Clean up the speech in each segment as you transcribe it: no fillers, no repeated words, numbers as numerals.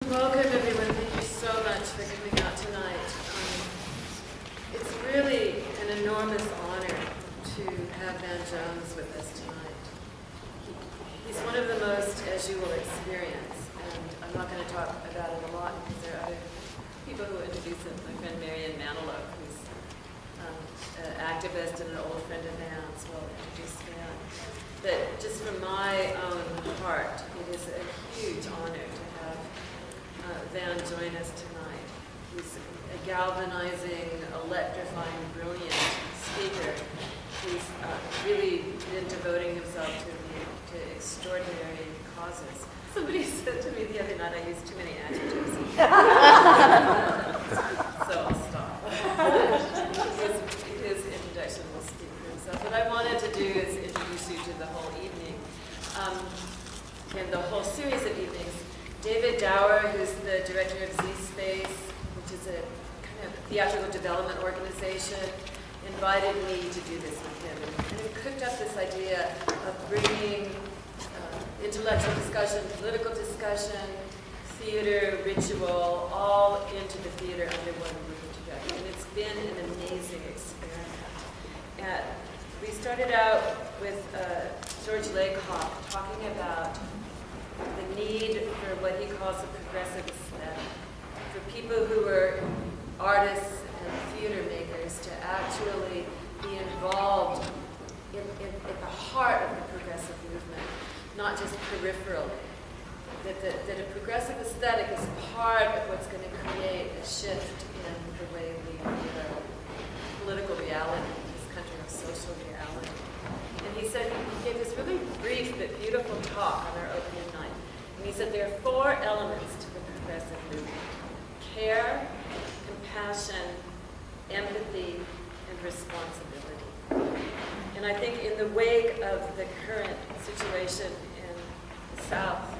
Welcome, everyone. Thank you so much for coming out tonight. It's really an enormous honor to have Van Jones with us tonight. He's one of the most, as you will experience, and I'm not going to talk about it a lot because there are other people who introduce him. My friend Marianne Manilow, who's an activist and an old friend of Van's, will introduce Van. But just from my own heart, it is a huge honor to have Van join us tonight. He's a galvanizing, electrifying, brilliant speaker who's really been devoting himself to extraordinary causes. Somebody said to me the other night I used too many adjectives. So I'll stop. His introduction will speak for himself. What I wanted to do is introduce you to the whole evening, and the whole series of evenings. David Dower, who's the director of Z-Space, which is a kind of theatrical development organization, invited me to do this with him. And he cooked up this idea of bringing intellectual discussion, political discussion, theater, ritual, all into the theater under one roof together. And it's been an amazing experiment. We started out with George Lakoff talking about the need for what he calls a progressive aesthetic, for people who are artists and theater makers to actually be involved in the heart of the progressive movement, not just peripherally. That a progressive aesthetic is part of what's going to create a shift in the way we view our political reality in this country, our social reality. And he said, he gave this really brief but beautiful talk on our opening night. And he said there are 4 elements to the progressive movement: care, compassion, empathy, and responsibility. And I think in the wake of the current situation in the South,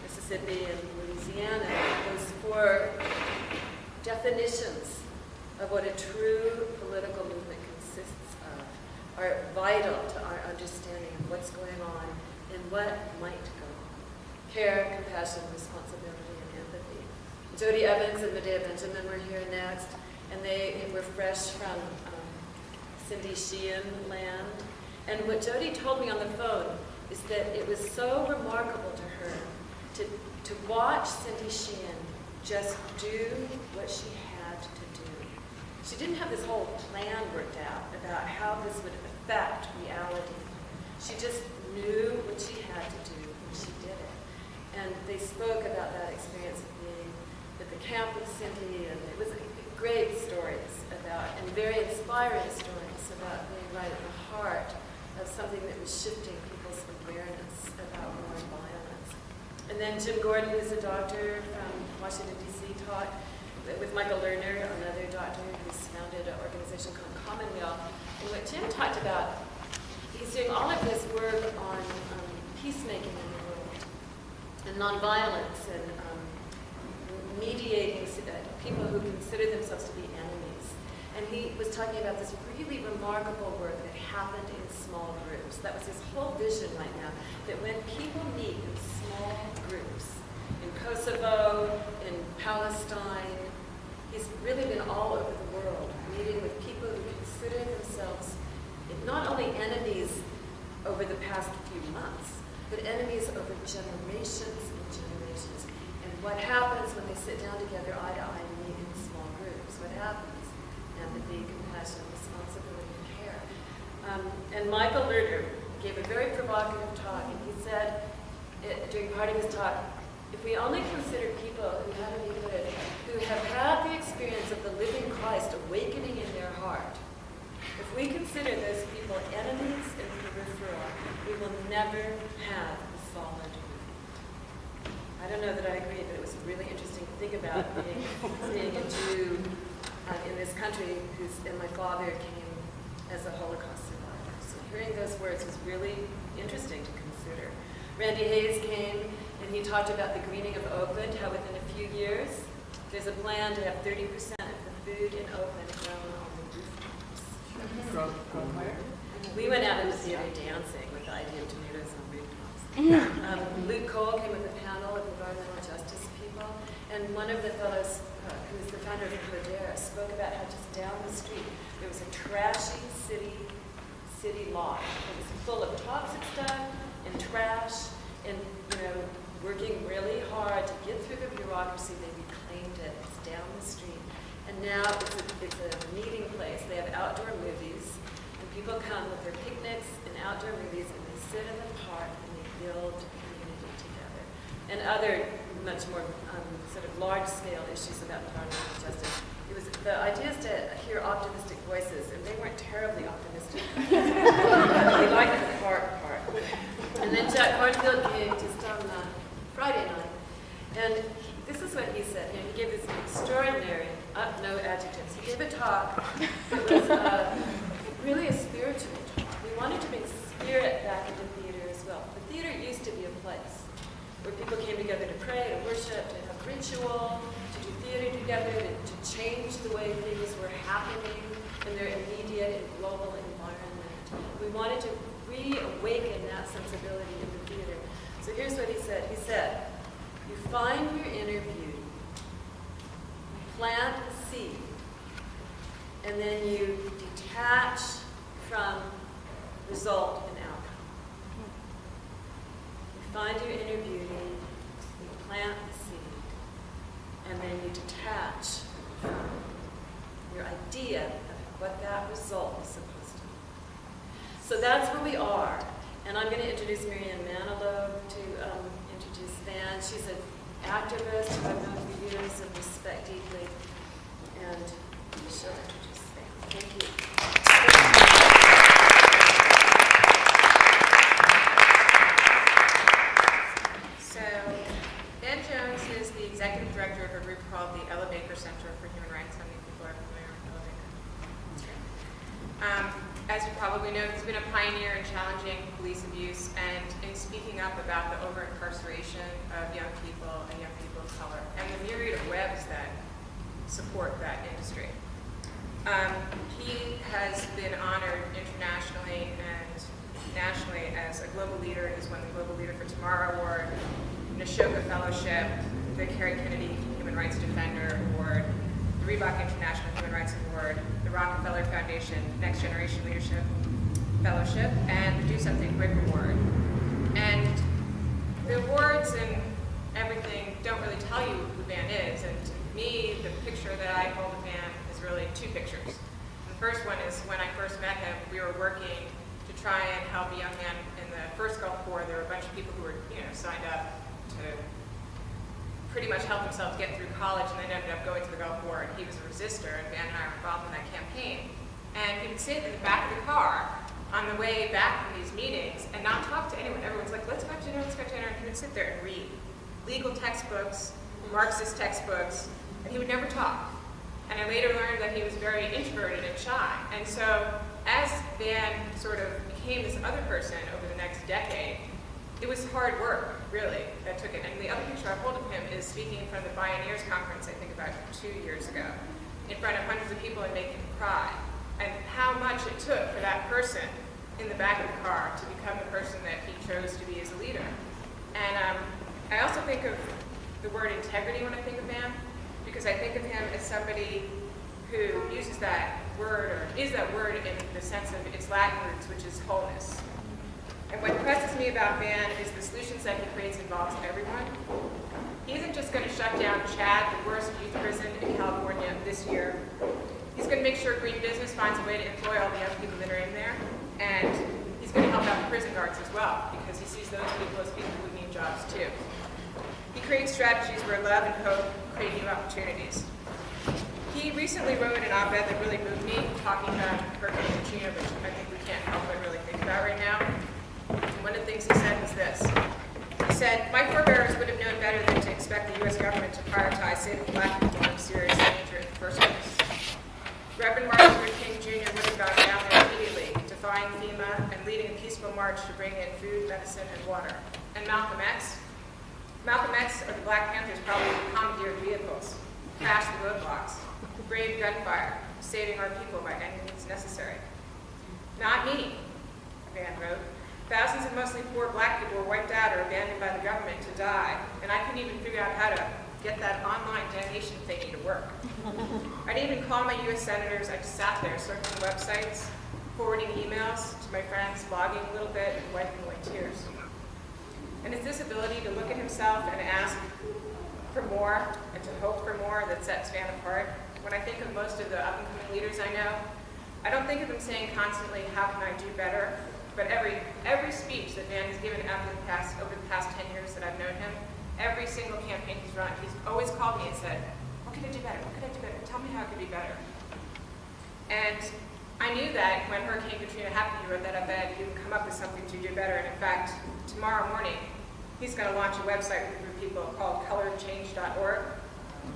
Mississippi and Louisiana, those 4 definitions of what a true political movement consists of are vital to our understanding of what's going on and what might go on. Care, compassion, responsibility, and empathy. Jody Evans and Medea Benjamin were here next, and they were fresh from Cindy Sheehan land. And what Jody told me on the phone is that it was so remarkable to her to watch Cindy Sheehan just do what she had to do. She didn't have this whole plan worked out about how this would affect reality. She just knew what she had to do, and she did it. And they spoke about that experience of being at the camp with Cindy, and it was great stories about, and very inspiring stories about being right at the heart of something that was shifting people's awareness about war and violence. And then Jim Gordon, who's a doctor from Washington, D.C., taught with Michael Lerner, another doctor who's founded an organization called Commonweal. And what Jim talked about, he's doing all of this work on peacemaking in the world, and nonviolence, and mediating people who consider themselves to be enemies. And he was talking about this really remarkable work that happened in small groups. That was his whole vision right now, that when people meet in small groups, in Kosovo, in Palestine, he's really been all over the world, meeting with people who consider themselves not only enemies over the past few months, but enemies over generations and generations. And what happens when they sit down together eye to eye and meet in small groups? What happens? Empathy, compassion, responsibility, and care. And Michael Lerner gave a very provocative talk, and he said, during part of his talk, if we only consider people who have had the experience of the living Christ awakening in their heart, if we consider those people enemies and peripheral, we will never have a solid movement. I don't know that I agree, but it was really interesting to think about being a Jew in this country and my father came as a Holocaust survivor. So hearing those words was really interesting to consider. Randy Hayes came and he talked about the greening of Oakland, how within a few years there's a plan to have 30% of the food in Oakland grown on the rooftops. From where? We went out in the theater dancing with the idea of tomatoes on rooftops. Luke Cole came with a panel of environmental justice people, And one of the fellows, who was the founder of Dower, spoke about how just down the street there was a trashy city lot. It was full of toxic stuff and trash, and working really hard to get through the bureaucracy. They reclaimed it. It's down the street, and now it's a meeting place. They have outdoor movies, and people come with their picnics and outdoor movies, and they sit in the park and they build community together, and other much more sort of large-scale issues about environmental justice. The idea is to hear optimistic voices, and they weren't terribly optimistic. We liked the park part. And then Jack Hartfield came just on Friday night, and this is what he said. He gave this extraordinary, no adjectives. He gave a talk that was really a spiritual talk. We wanted to bring spirit back into theater as well. The theater used to be a place where people came together to pray, to worship, to have ritual, to do theater together, to change the way things were happening in their immediate and global environment. We wanted to reawaken that sensibility in the theater. So here's what he said. He said, you find your inner beauty, you plant a seed, and then you detach from result and outcome. You find your inner beauty, you plant the seed, and then you detach from your idea of what that result is supposed to be. So that's where we are. And I'm going to introduce Marianne Manilow to introduce Van. She's an activist who I've known for years and respect deeply. And she'll introduce Van. Thank you. So, Van Jones is the executive director of a group called the Ella Baker Center for Human Rights. How many people are familiar with Ella Baker? As you probably know, he's been a pioneer in challenging police abuse and in speaking up about the over-incarceration of young people and young people of color and the myriad of webs that support that industry. He has been honored internationally and nationally as a global leader. He's won the Global Leader for Tomorrow Award, Neshoka Fellowship, the Kerry Kennedy Human Rights Defender Award, the Reebok International Human Rights Award, the Rockefeller Foundation Next Generation Leadership Fellowship, and the Do Something Quick Award. And the awards and everything don't really tell you who Van is. And to me, the picture that I hold of Van is really two pictures. The first one is when I first met him, we were working to try and help a young man in the first Gulf War. There were a bunch of people who were, signed up to pretty much help themselves get through college, and then ended up going to the Gulf War, and he was a resistor, and Van and I were involved in that campaign. And he would sit in the back of the car on the way back from these meetings and not talk to anyone. Everyone's like, let's go to dinner, and he would sit there and read legal textbooks, Marxist textbooks, and he would never talk. And I later learned that he was very introverted and shy. And so as Van sort of became this other person over the next decade, it was hard work, really, that took it. And the other picture I hold of him is speaking in front of the Pioneers Conference, I think about 2 years ago, in front of hundreds of people and making them cry. And how much it took for that person in the back of the car to become the person that he chose to be as a leader. And I also think of the word integrity when I think of Van, because I think of him as somebody who uses that word, or is that word in the sense of its Latin roots, which is wholeness. And what impresses me about Van is the solutions that he creates involves everyone. He isn't just going to shut down Chad, the worst youth prison in California, this year. He's going to make sure green business finds a way to employ all the young people that are in there. And he's going to help out the prison guards as well, because he sees those people as people who need jobs too. He creates strategies where love and hope create new opportunities. He recently wrote an op-ed that really moved me, talking about Hurricane Katrina, which I think we can't help but really think about right now. And one of the things he said was this. He said, my forebears would have known better than to expect the U.S. government to prioritize saving black people from serious danger in the first place. Reverend Martin Luther King Jr. would have gone down there immediately, defying FEMA and leading a peaceful march to bring in food, medicine, and water. And Malcolm X or the Black Panthers probably commandeered vehicles, crashed the roadblocks, braved gunfire, saving our people by any means necessary. Not me, Van wrote. Thousands of mostly poor black people were wiped out or abandoned by the government to die, and I couldn't even figure out how to get that online donation thingy to work. I didn't even call my U.S. senators. I just sat there searching websites, forwarding emails to my friends, blogging a little bit, and wiping away tears. And it's this ability to look at himself and ask for more and to hope for more that sets Van apart. When I think of most of the up-and-coming leaders I know, I don't think of them saying constantly, how can I do better? But every speech that Van has given over the past 10 years that I've known him, every single campaign he's run, he's always called me and said, what could I do better? What could I do better? Tell me how it could be better. And I knew that when Hurricane Katrina happened, he wrote that up, that he would come up with something to do better. And in fact, tomorrow morning, he's going to launch a website with a group of people called coloredchange.org.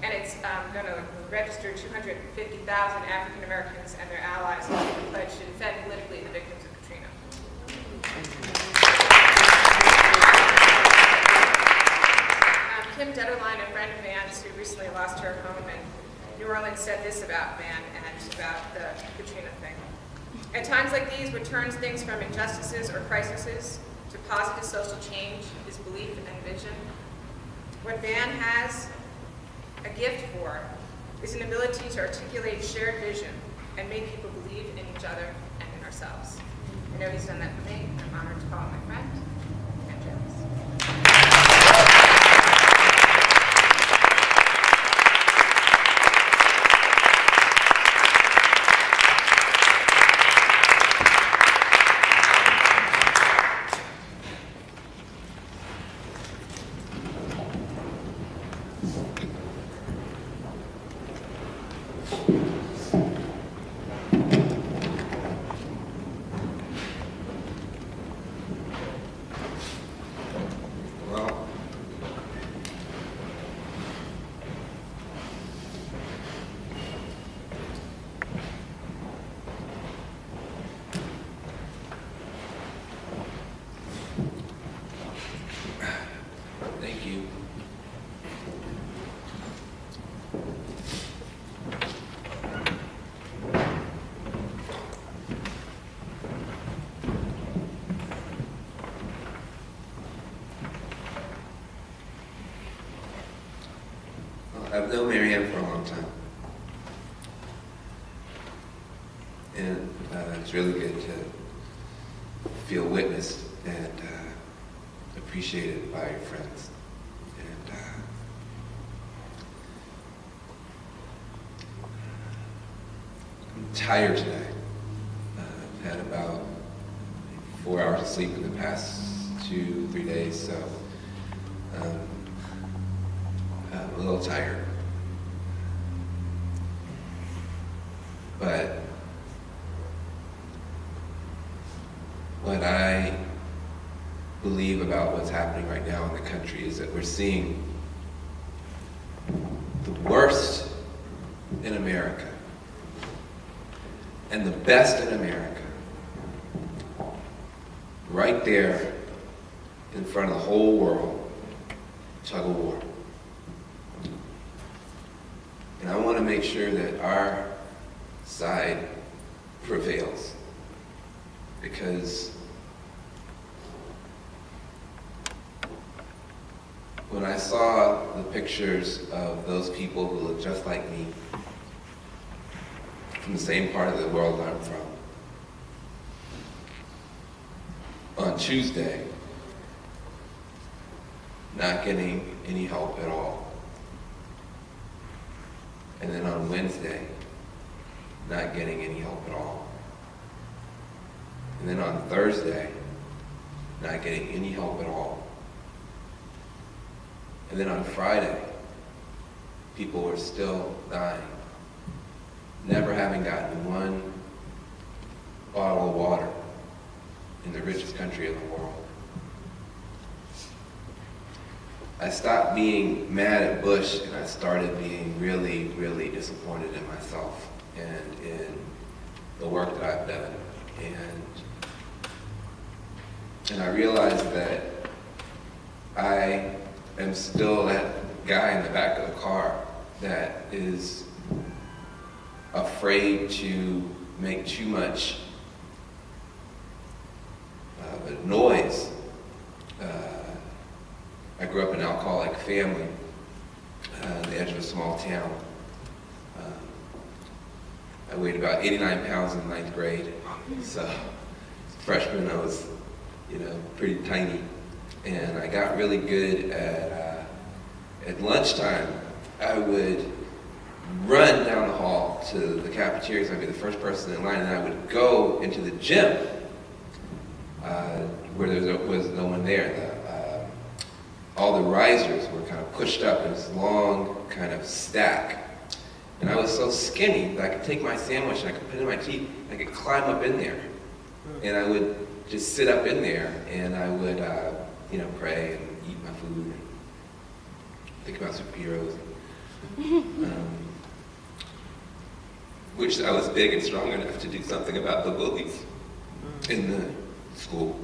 And it's going to register 250,000 African Americans and their allies to pledge to defend politically the victims of Katrina. Kim Detterline, a friend of Van's who recently lost her home in New Orleans, said this about Van and about the Katrina thing. At times like these, what turns things from injustices or crises to positive social change is belief and vision. What Van has a gift for is an ability to articulate shared vision and make people believe in each other and in ourselves. I know he's done that for me. I'm honored to call him my friend and Jones. I've known Marianne for a long time. And it's really good to feel witnessed and appreciated by your friends. And I'm tired today. I've had about 4 hours of sleep in the past 2-3 days, so I'm a little tired. But what I believe about what's happening right now in the country is that we're seeing the worst in America and the best in America right there in front of the whole world, tug of war. And I want to make sure that our side prevails, because when I saw the pictures of those people who look just like me from the same part of the world I'm from, on Tuesday, not getting any help at all. And then on Wednesday, not getting any help at all. And then on Thursday, not getting any help at all. And then on Friday, people were still dying, never having gotten one bottle of water in the richest country in the world. I stopped being mad at Bush and I started being really, really disappointed in myself and in the work that I've done. And I realized that I am still that guy in the back of the car that is afraid to make too much noise. I grew up in an alcoholic family. on the edge of a small town. I weighed about 89 pounds in ninth grade. So freshman, I was, pretty tiny. And I got really good at lunchtime. I would run down the hall to the cafeteria, so I'd be the first person in line, and I would go into the gym where there was no one there. All the risers were kind of pushed up in this long kind of stack. And I was so skinny that I could take my sandwich and I could put it in my teeth, and I could climb up in there. And I would just sit up in there, and I would, pray and eat my food and think about superheroes. Which I was big and strong enough to do something about the bullies in the school.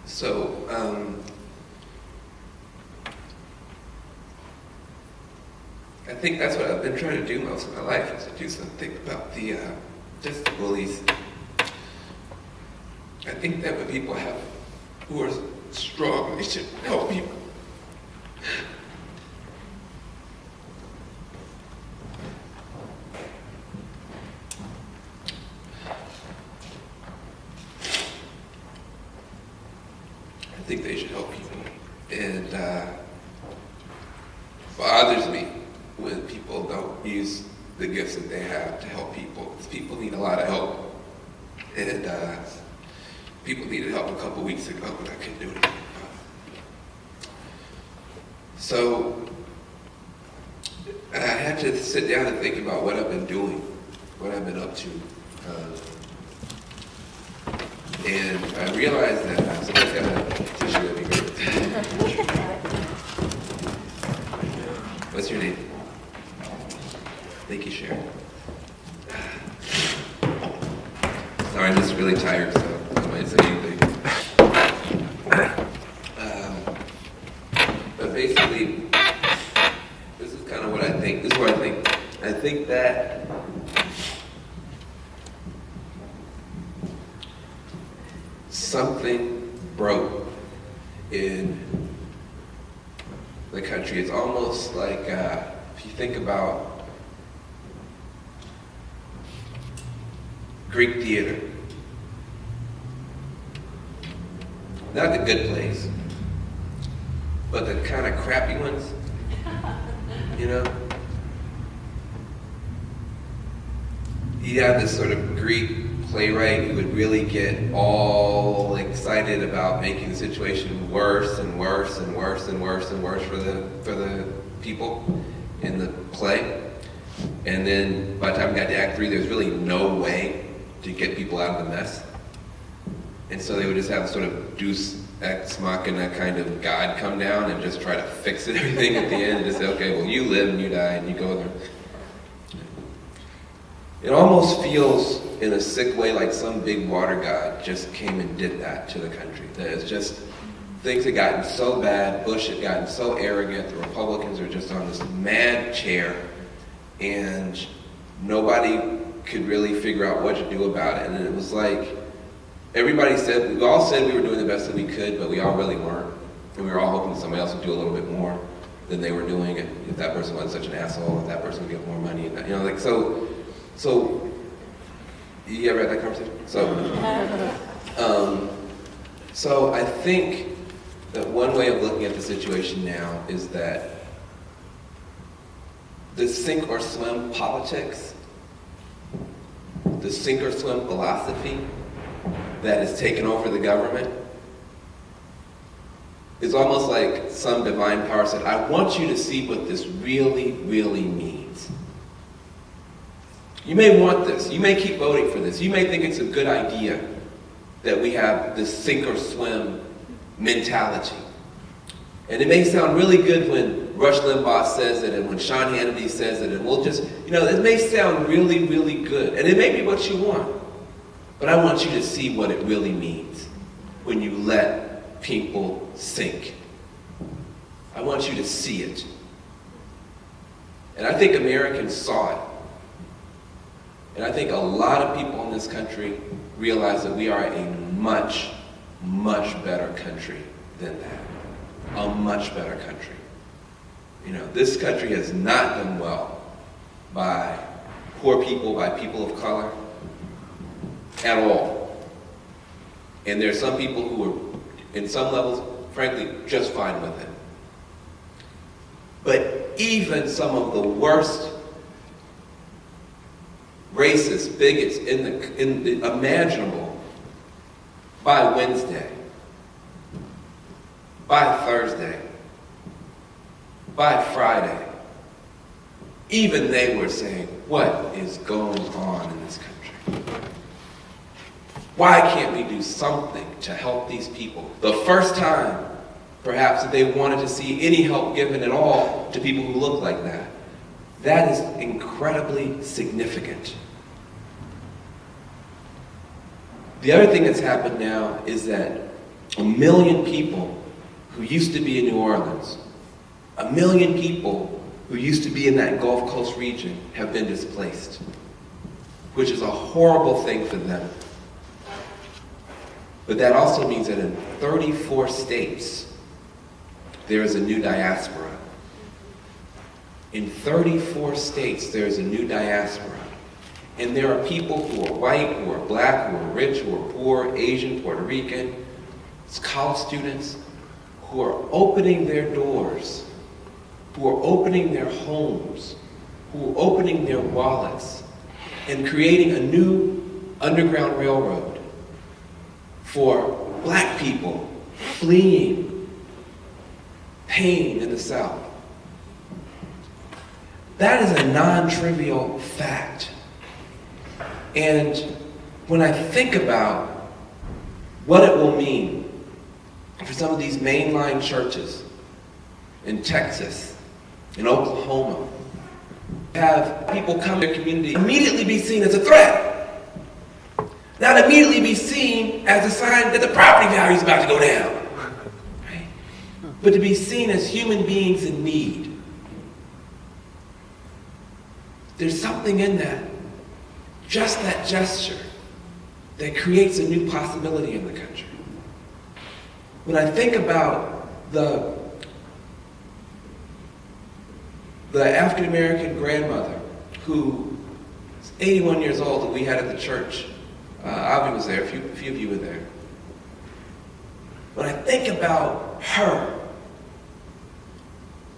So, I think that's what I've been trying to do most of my life, is to do something about the just the bullies. I think that when people who are strong, they should help people. I think they should help people. And bothers me when people don't use the gifts that they have to help people. Because people need a lot of help. And people needed help a couple weeks ago, but I couldn't do it. So I had to sit down and think about what I've been doing, what I've been up to. And I realized that somebody's got a tissue that we great. What's your name? Thank you, Sharon. Sorry, I'm just really tired, so I might say anything. But basically, this is kind of what I think. This is what I think. I think that something broke in the country. It's almost like, if you think about Greek theater, not the good plays, but the kind of crappy ones, You have this sort of Greek playwright who would really get all excited about making the situation worse and worse and worse and worse and worse for the people in the play. And then by the time we got to Act 3, there's really no way to get people out of the mess. And so they would just have sort of Deus Ex Machina kind of God come down and just try to fix everything at the end and just say, okay, well, you live and you die and you go there. It almost feels in a sick way like some big water god just came and did that to the country. That it's just, things had gotten so bad, Bush had gotten so arrogant, the Republicans are just on this mad chair, and nobody could really figure out what to do about it. And it was like, everybody said, we all said we were doing the best that we could, but we all really weren't. And we were all hoping somebody else would do a little bit more than they were doing, and if that person wasn't such an asshole, if that person would get more money, and that, So, you ever had that conversation? So I think that one way of looking at the situation now is that the sink or swim politics, the sink or swim philosophy that has taken over the government is almost like some divine power said, I want you to see what this really, really means. You may want this. You may keep voting for this. You may think it's a good idea that we have this sink or swim mentality. And it may sound really good when Rush Limbaugh says it and when Sean Hannity says it, and we'll just, it may sound really, really good. And it may be what you want. But I want you to see what it really means when you let people sink. I want you to see it. And I think Americans saw it. And I think a lot of people in this country realize that we are a much, much better country than that. A much better country. You know, this country has not done well by poor people, by people of color, at all. And there are some people who are, in some levels, frankly, just fine with it. But even some of the worst racists, bigots in the imaginable, by Wednesday, by Thursday, by Friday, even they were saying, what is going on in this country? Why can't we do something to help these people? The first time, perhaps, that they wanted to see any help given at all to people who look like that. That is incredibly significant. The other thing that's happened now is that 1 million people who used to be in New Orleans, 1 million people who used to be in that Gulf Coast region have been displaced, which is a horrible thing for them. But that also means that in 34 states, there is a new diaspora. In 34 states, there is a new diaspora. And there are people who are white, who are black, who are rich, who are poor, Asian, Puerto Rican, college students, who are opening their doors, who are opening their homes, who are opening their wallets, and creating a new underground railroad for black people fleeing pain in the South. That is a non-trivial fact. And when I think about what it will mean for some of these mainline churches in Texas, in Oklahoma, have people come to their community immediately be seen as a threat, not immediately be seen as a sign that the property value is about to go down, right? But to be seen as human beings in need. There's something in that, just that gesture, that creates a new possibility in the country. When I think about the African American grandmother who is 81 years old that we had at the church, Avi was there, a few of you were there. When I think about her,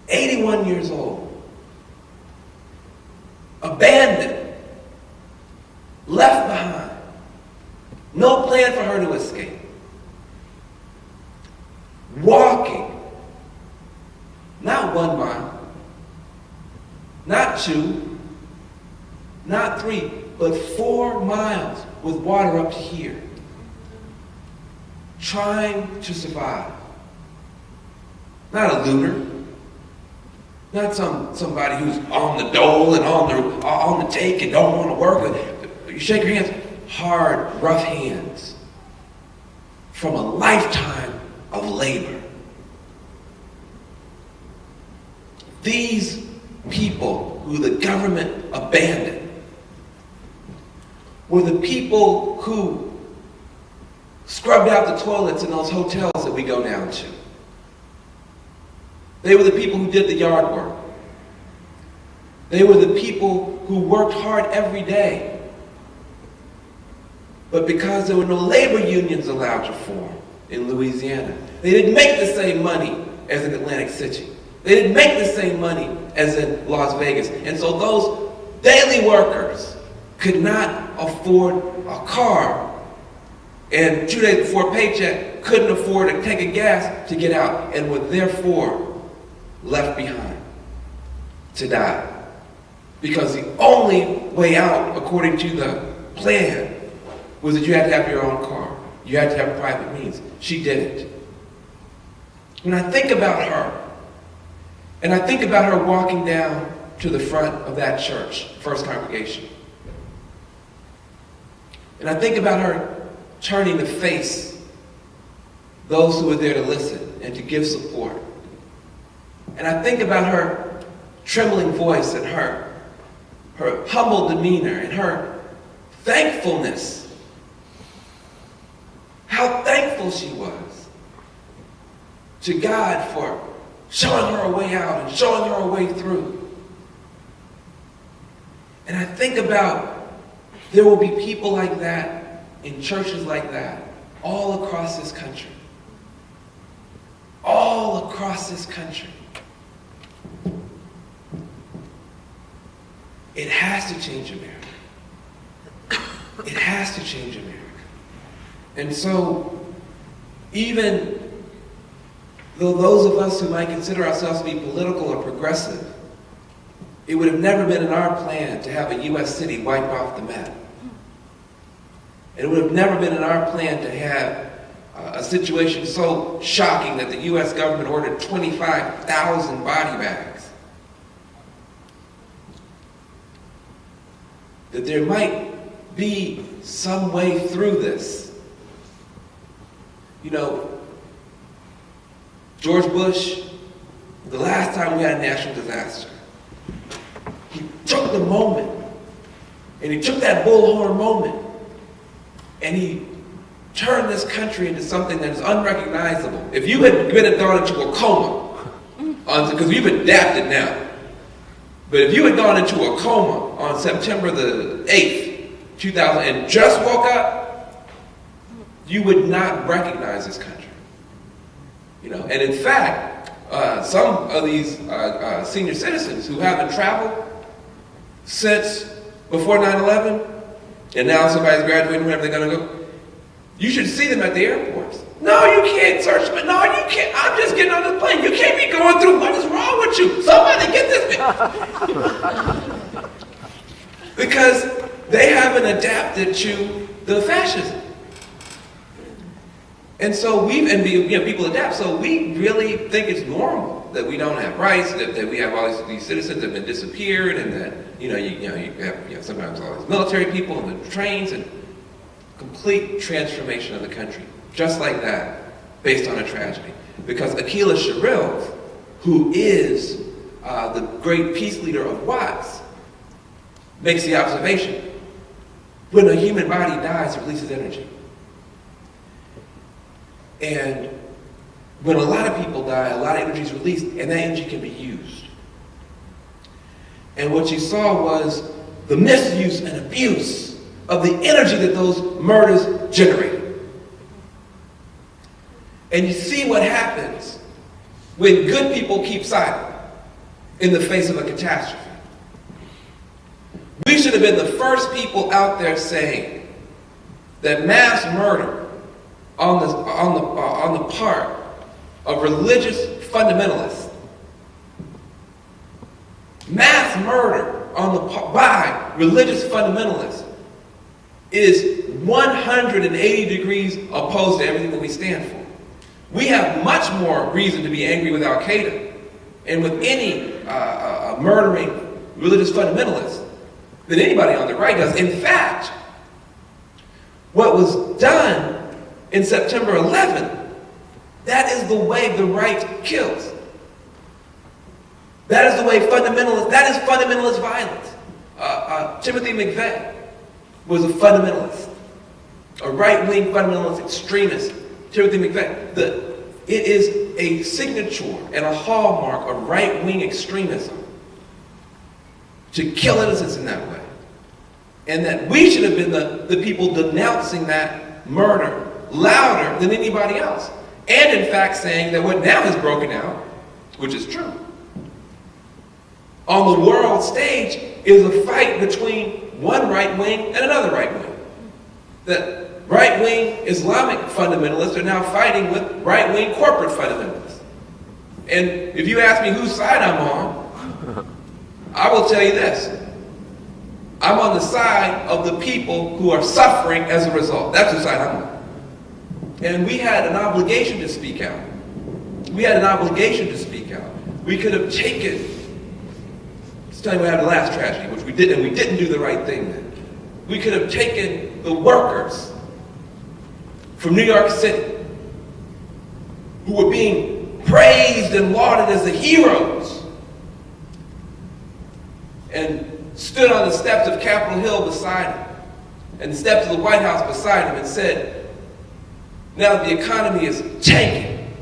81 years old, abandoned, left behind, no plan for her to escape, walking, not 1 mile, not 2, not 3, but 4 miles with water up to here, trying to survive. Not a looter, not somebody who's on the dole and on the take and don't want to work. You shake your hands, hard, rough hands from a lifetime of labor. These people who the government abandoned were the people who scrubbed out the toilets in those hotels that we go down to. They were the people who did the yard work. They were the people who worked hard every day. But because there were no labor unions allowed to form in Louisiana, they didn't make the same money as in Atlantic City. They didn't make the same money as in Las Vegas. And so those daily workers could not afford a car, and 2 days before paycheck couldn't afford to take a gas to get out, and were therefore left behind to die. Because the only way out, according to the plan, was that you had to have your own car. You had to have private means. She didn't. When I think about her, and I think about her walking down to the front of that church, First Congregation, and I think about her turning to face those who were there to listen and to give support, and I think about her trembling voice and her humble demeanor and her thankfulness. How thankful she was to God for showing her a way out and showing her a way through. And I think about there will be people like that in churches like that all across this country. All across this country. It has to change America. It has to change America. And so, even though those of us who might consider ourselves to be political or progressive, it would have never been in our plan to have a U.S. city wiped off the map. It would have never been in our plan to have a situation so shocking that the U.S. government ordered 25,000 body bags. That there might be some way through this. You know, George Bush, the last time we had a national disaster, he took the moment, and he took that bullhorn moment, and he turned this country into something that is unrecognizable. If you had gone into a coma, because we've adapted now, but if you had gone into a coma on September the 8th, 2000, and just woke up, you would not recognize this country. You know, and in fact, some of these senior citizens who haven't traveled since before 9/11, and now somebody's graduating, wherever they're going to go, you should see them at the airports. No, you can't search me. No, you can't. I'm just getting on this plane. You can't be going through. What is wrong with you? Somebody get this man. Because they haven't adapted to the fascism. And so people adapt. So we really think it's normal that we don't have rights, that we have all these citizens that have been disappeared, and that you have sometimes all these military people and the trains, and complete transformation of the country, just like that, based on a tragedy. Because Aquila Sherrill, who is the great peace leader of Watts, makes the observation: when a human body dies, it releases energy. And when a lot of people die, a lot of energy is released, and that energy can be used. And what you saw was the misuse and abuse of the energy that those murders generated. And you see what happens when good people keep silent in the face of a catastrophe. We should have been the first people out there saying that mass murder on the part of religious fundamentalists, mass murder by religious fundamentalists, is 180 degrees opposed to everything that we stand for. We have much more reason to be angry with Al-Qaeda and with any murdering religious fundamentalists than anybody on the right does. In fact, what was done in September 11th, that is the way the right kills. That is the way that is fundamentalist violence. Timothy McVeigh was a fundamentalist, a right-wing fundamentalist extremist. Timothy McVeigh. It is a signature and a hallmark of right-wing extremism to kill innocents in that way. And that we should have been the people denouncing that murder louder than anybody else. And in fact saying that what now has broken out, which is true, on the world stage is a fight between one right wing and another right wing. That right-wing Islamic fundamentalists are now fighting with right-wing corporate fundamentalists. And if you ask me whose side I'm on, I will tell you this. I'm on the side of the people who are suffering as a result. That's the side I'm on. And we had an obligation to speak out. We had an obligation to speak out. We could have taken, this time we had the last tragedy, which we did, and we didn't do the right thing then. We could have taken the workers from New York City who were being praised and lauded as the heroes and stood on the steps of Capitol Hill beside him and the steps of the White House beside him and said, now that the economy is tanking,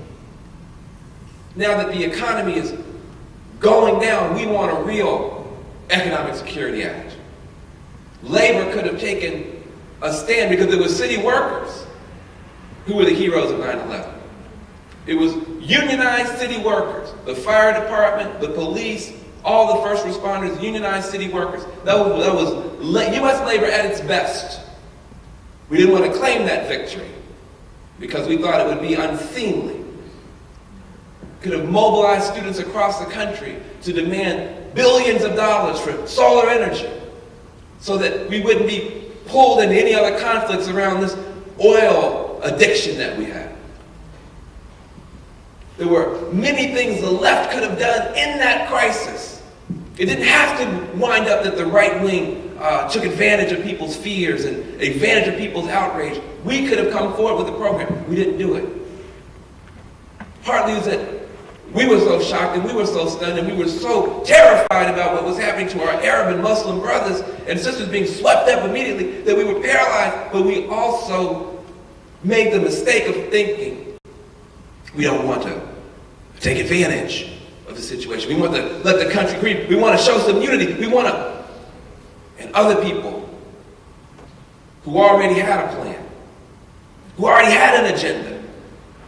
now that the economy is going down, we want a real Economic Security Act. Labor could have taken a stand because it was city workers who were the heroes of 9/11. It was unionized city workers, the fire department, the police, all the first responders, unionized city workers. That was U.S. labor at its best. We didn't want to claim that victory because we thought it would be unseemly. Could have mobilized students across the country to demand billions of dollars for solar energy so that we wouldn't be pulled into any other conflicts around this oil addiction that we have. There were many things the left could have done in that crisis. It didn't have to wind up that the right wing took advantage of people's fears and advantage of people's outrage. We could have come forward with a program. We didn't do it. Partly is that we were so shocked and we were so stunned and we were so terrified about what was happening to our Arab and Muslim brothers and sisters being swept up immediately that we were paralyzed, but we also made the mistake of thinking we don't want to take advantage of the situation. We want to let the country grieve. We want to show some unity. We want to, and other people who already had a plan, who already had an agenda,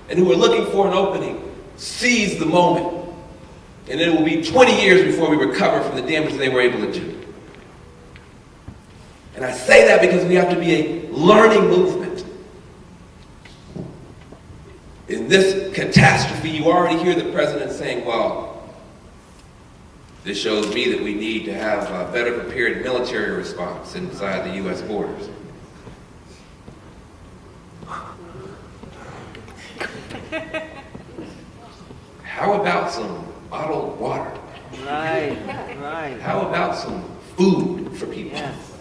and who were looking for an opening, seized the moment. And it will be 20 years before we recover from the damage they were able to do. And I say that because we have to be a learning movement. In this catastrophe, you already hear the president saying, well, this shows me that we need to have a better prepared military response inside the U.S. borders. How about some bottled water? Right, right. How about some food for people? Yes.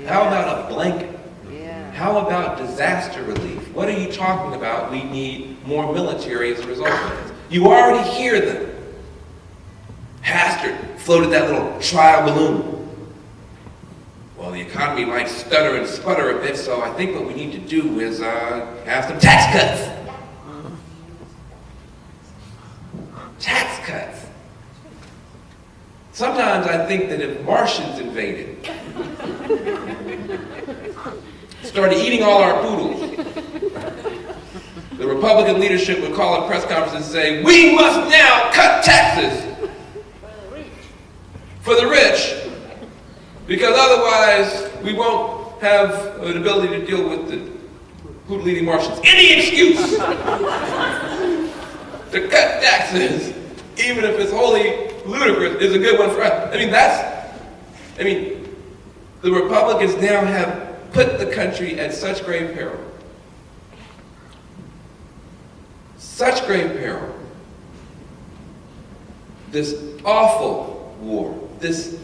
How about a blanket? Yeah. How about disaster relief? What are you talking about? We need more military as a result of this. You already hear them. Hastert floated that little trial balloon. Well, the economy might stutter and sputter a bit, so I think what we need to do is have some tax cuts. Tax cuts. Sometimes I think that if Martians invaded, started eating all our poodles, the Republican leadership would call a press conference and say, we must now cut taxes for the rich, because otherwise we won't have an ability to deal with the poodle-eating Martians. Any excuse to cut taxes, even if it's wholly ludicrous, is a good one for us. The Republicans now have put the country at such grave peril. Such grave peril. This awful war. This,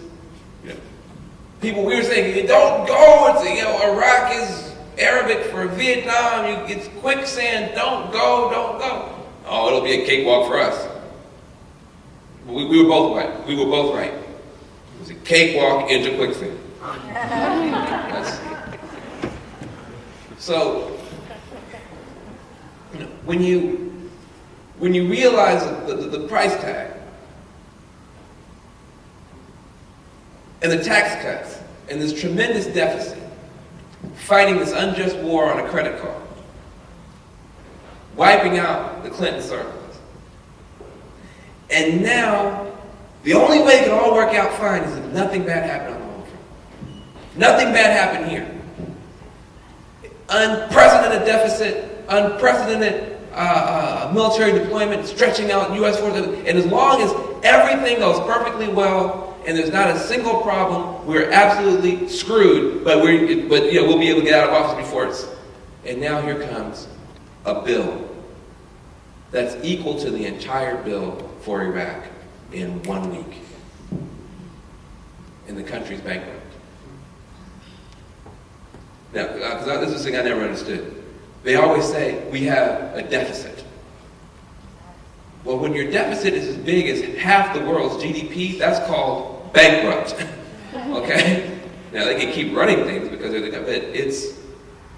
people, we were saying, don't go. It's, Iraq is Arabic for Vietnam. It's quicksand. Don't go, don't go. Oh, it'll be a cakewalk for us. We were both right. We were both right. It was a cakewalk into quicksand. So, when you realize the price tag and the tax cuts and this tremendous deficit, fighting this unjust war on a credit card, wiping out the Clinton surplus. And now, the only way it can all work out fine is if nothing bad happened on the home front. Nothing bad happened here. Unprecedented deficit, unprecedented military deployment, stretching out U.S. forces. And as long as everything goes perfectly well and there's not a single problem, we're absolutely screwed, but we'll be able to get out of office before it's. And now here comes a bill that's equal to the entire bill for Iraq in 1 week. And the country's bankrupt. Now, because this is the thing I never understood. They always say, we have a deficit. Well, when your deficit is as big as half the world's GDP, that's called bankrupt. Okay? Now they can keep running things because they're the but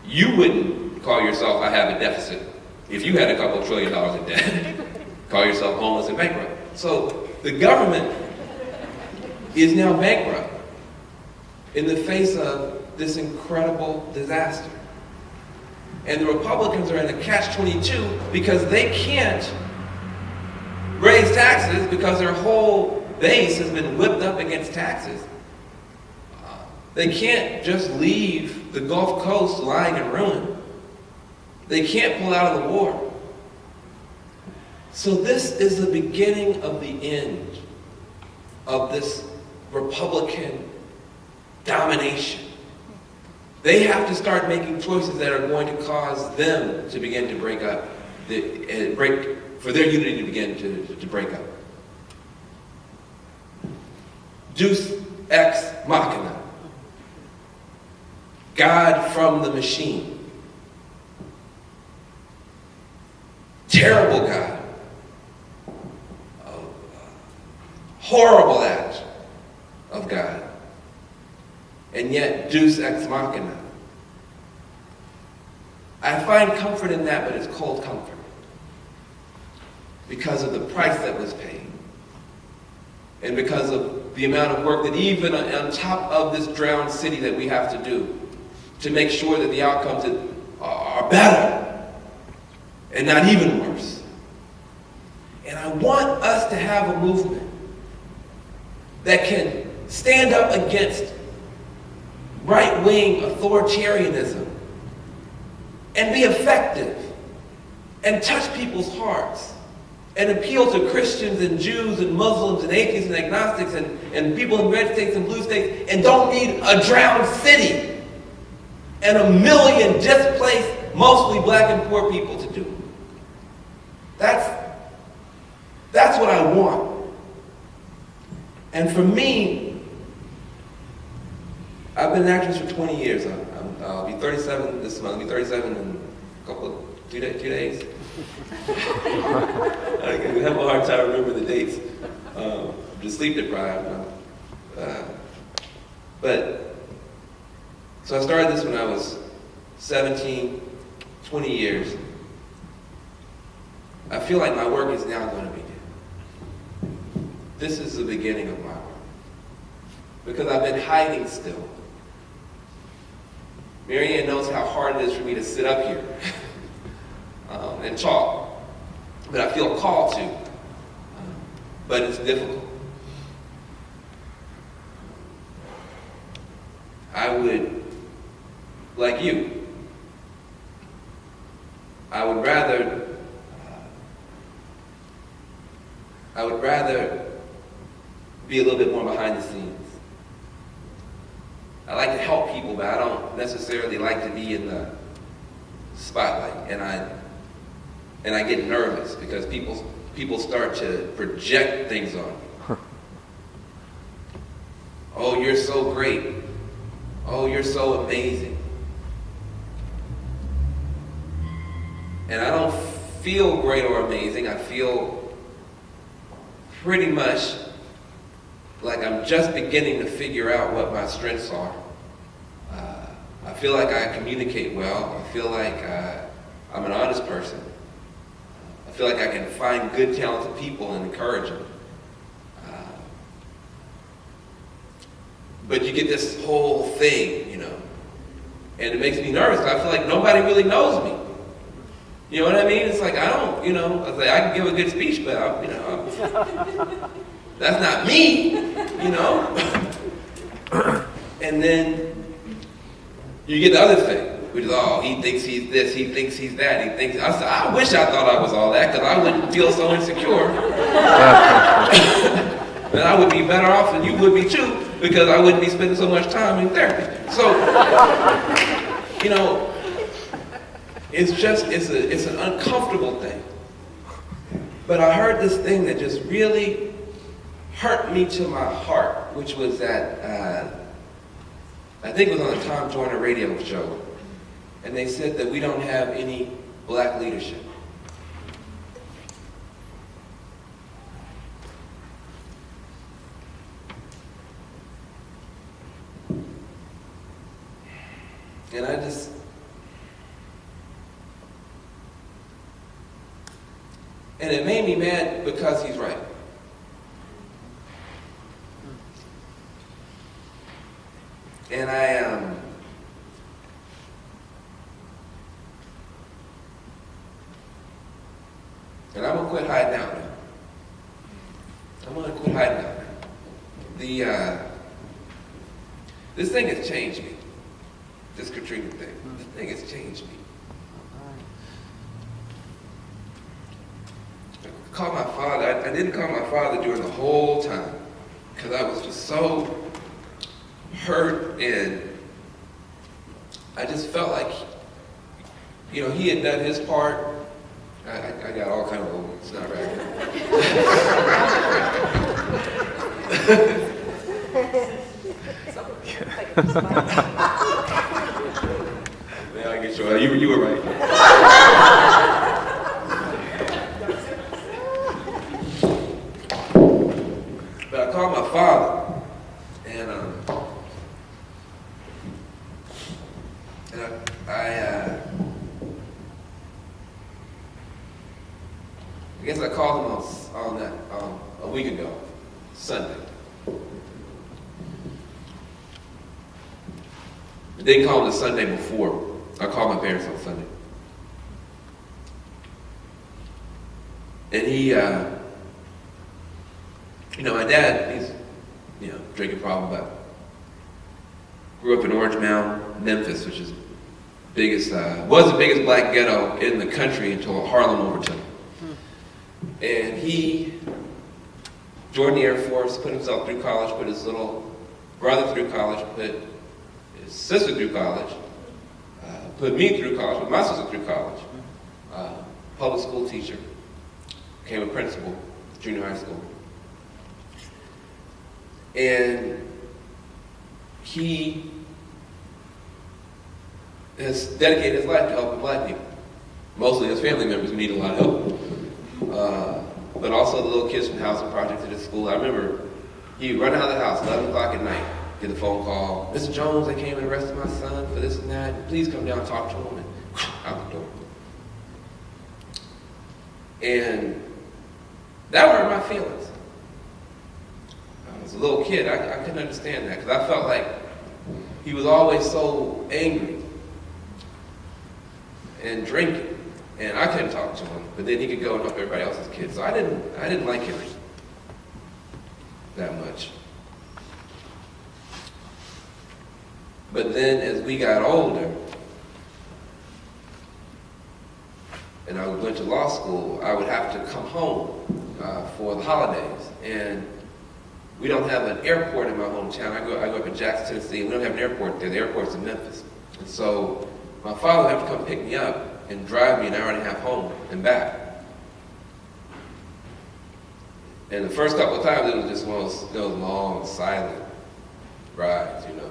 you wouldn't call yourself, I have a deficit. If you had a couple of $1 trillion in debt, call yourself homeless and bankrupt. So the government is now bankrupt in the face of this incredible disaster. And the Republicans are in a catch-22 because they can't raise taxes because their whole base has been whipped up against taxes. They can't just leave the Gulf Coast lying in ruin. They can't pull out of the war. So this is the beginning of the end of this Republican domination. They have to start making choices that are going to cause them to begin to break up, for their unity to begin to break up. Deus ex machina. God from the machine. Terrible God. Horrible act of God. And yet, Deus ex machina. I find comfort in that, but it's cold comfort. Because of the price that was paid. And because of the amount of work that even on top of this drowned city that we have to do to make sure that the outcomes are better and not even worse. And I want us to have a movement that can stand up against right-wing authoritarianism and be effective and touch people's hearts and appeal to Christians and Jews and Muslims and atheists and agnostics and people in red states and blue states and don't need a drowned city and 1 million displaced, mostly black and poor people to do. That's what I want. And for me, I've been an actress for 20 years. I'll be 37 this month. I'll be 37 in a couple of 2 days. I have a hard time remembering the dates. I'm just sleep deprived. So I started this when I was 17, 20 years. I feel like my work is now going to begin. This is the beginning of my work. Because I've been hiding still. Mary Ann knows how hard it is for me to sit up here and talk. But I feel called to. But it's difficult. I would, like you, I would rather be a little bit more behind the scenes. I like to help people, but I don't necessarily like to be in the spotlight. And I get nervous because people start to project things on me. Oh, you're so great. Oh, you're so amazing. And I don't feel great or amazing. I feel pretty much like I'm just beginning to figure out what my strengths are. I feel like I communicate well. I feel like I'm an honest person. I feel like I can find good, talented people and encourage them. But you get this whole thing, and it makes me nervous. I feel like nobody really knows me. You know what I mean? It's like I don't, I can give a good speech, but that's not me, And then you get the other thing, which is, he thinks he's this, he thinks he's that, I wish I thought I was all that, because I wouldn't feel so insecure. And I would be better off than you would be too, because I wouldn't be spending so much time in therapy. So, it's an uncomfortable thing. But I heard this thing that just really hurt me to my heart, which was that, I think it was on the Tom Joyner radio show, and they said that we don't have any black leadership. And and it made me mad because he's right. And and I'm gonna quit hiding out now. I'm gonna quit hiding out now. This thing has changed me. This Katrina thing. This thing has changed me. I called my father. I didn't call my father during the whole time because I was just so hurt, and I just felt like, you know, he had done his part. I got all kind of old. It's not right. Man, I get you. You were right. But I called my father, and I guess I called him on a week ago, Sunday. I didn't call him the Sunday before. I called my parents on Sunday. And he, you know, my dad, he's, you know, drinking problem, but grew up in Orange Mound, Memphis, which is was the biggest black ghetto in the country until Harlem overtook it. And he joined the Air Force, put himself through college, put his little brother through college, put his sister through college, put me through college, put my sister through college. Public school teacher, became a principal, junior high school. And he has dedicated his life to helping black people. Mostly his family members who need a lot of help. But also the little kids from housing projects at his school. I remember he would run out of the house 11 o'clock at night, get a phone call. Mr. Jones, I came and arrested my son for this and that. Please come down and talk to him. And out the door. And that hurt my feelings. I was a little kid. I couldn't understand that because I felt like he was always so angry and drinking. And I couldn't talk to him, but then he could go and help everybody else's kids. So I didn't like him that much. But then as we got older, and I went to law school, I would have to come home for the holidays. And we don't have an airport in my hometown. I grew up in Jackson, Tennessee. We don't have an airport there. The airport's in Memphis. And so my father would have to come pick me up and drive me an hour and a half home and back. And the first couple of times, it was just one of those long, silent rides, you know.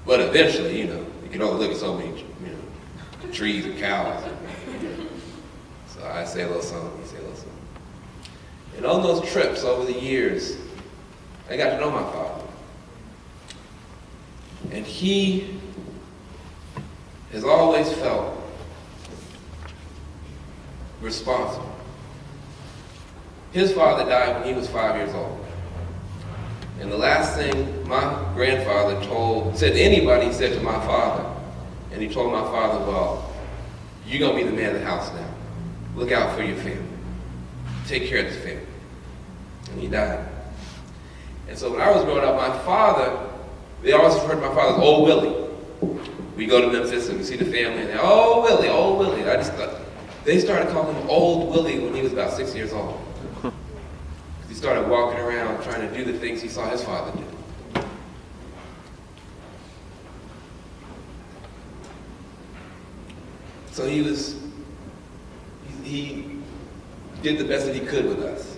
But eventually, you know, you can only look at so many, you know, trees and cows. So I say a little something, he say a little something. And on those trips over the years, I got to know my father. And he has always felt responsible. His father died when he was 5 years old. And the last thing my grandfather said to anybody, he said to my father, and he told my father, well, you're going to be the man of the house now. Look out for your family. Take care of this family. And he died. And so when I was growing up, my father, they always referred to my father as Old Willie. We go to Memphis and we see the family and they're, oh, Willie, Old Willie. And I just thought, they started calling him Old Willie when he was about 6 years old. He started walking around trying to do the things he saw his father do. So he did the best that he could with us.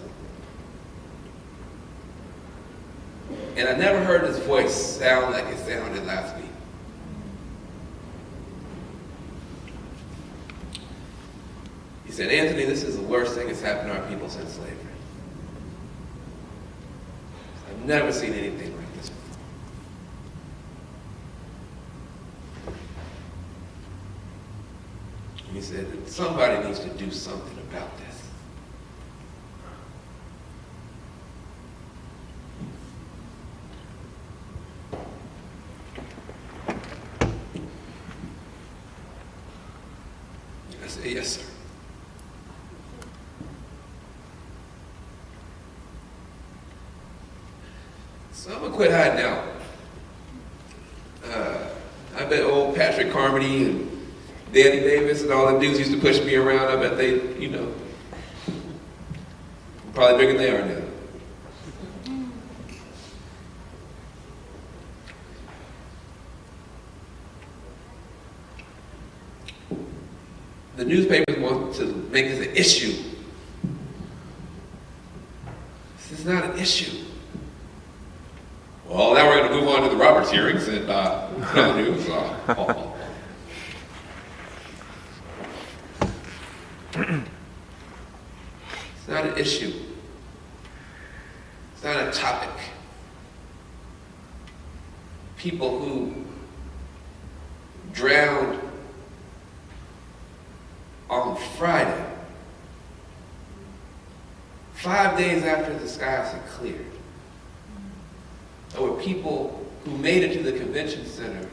And I never heard his voice sound like it sounded last week. He said, Anthony, this is the worst thing that's happened to our people since slavery. I've never seen anything like this before. He said, somebody needs to do something about this. I said, yes, sir. So I'm going to quit hiding out. I bet old Patrick Carmody and Danny Davis and all the dudes used to push me around. I bet they, probably bigger than they are now. The newspapers want to make this an issue. This is not an issue. Well, now we're going to move on to the Roberts hearings and the news. It's not an issue. It's not a topic. People who drowned on Friday, 5 days after the skies had cleared. There were people who made it to the convention center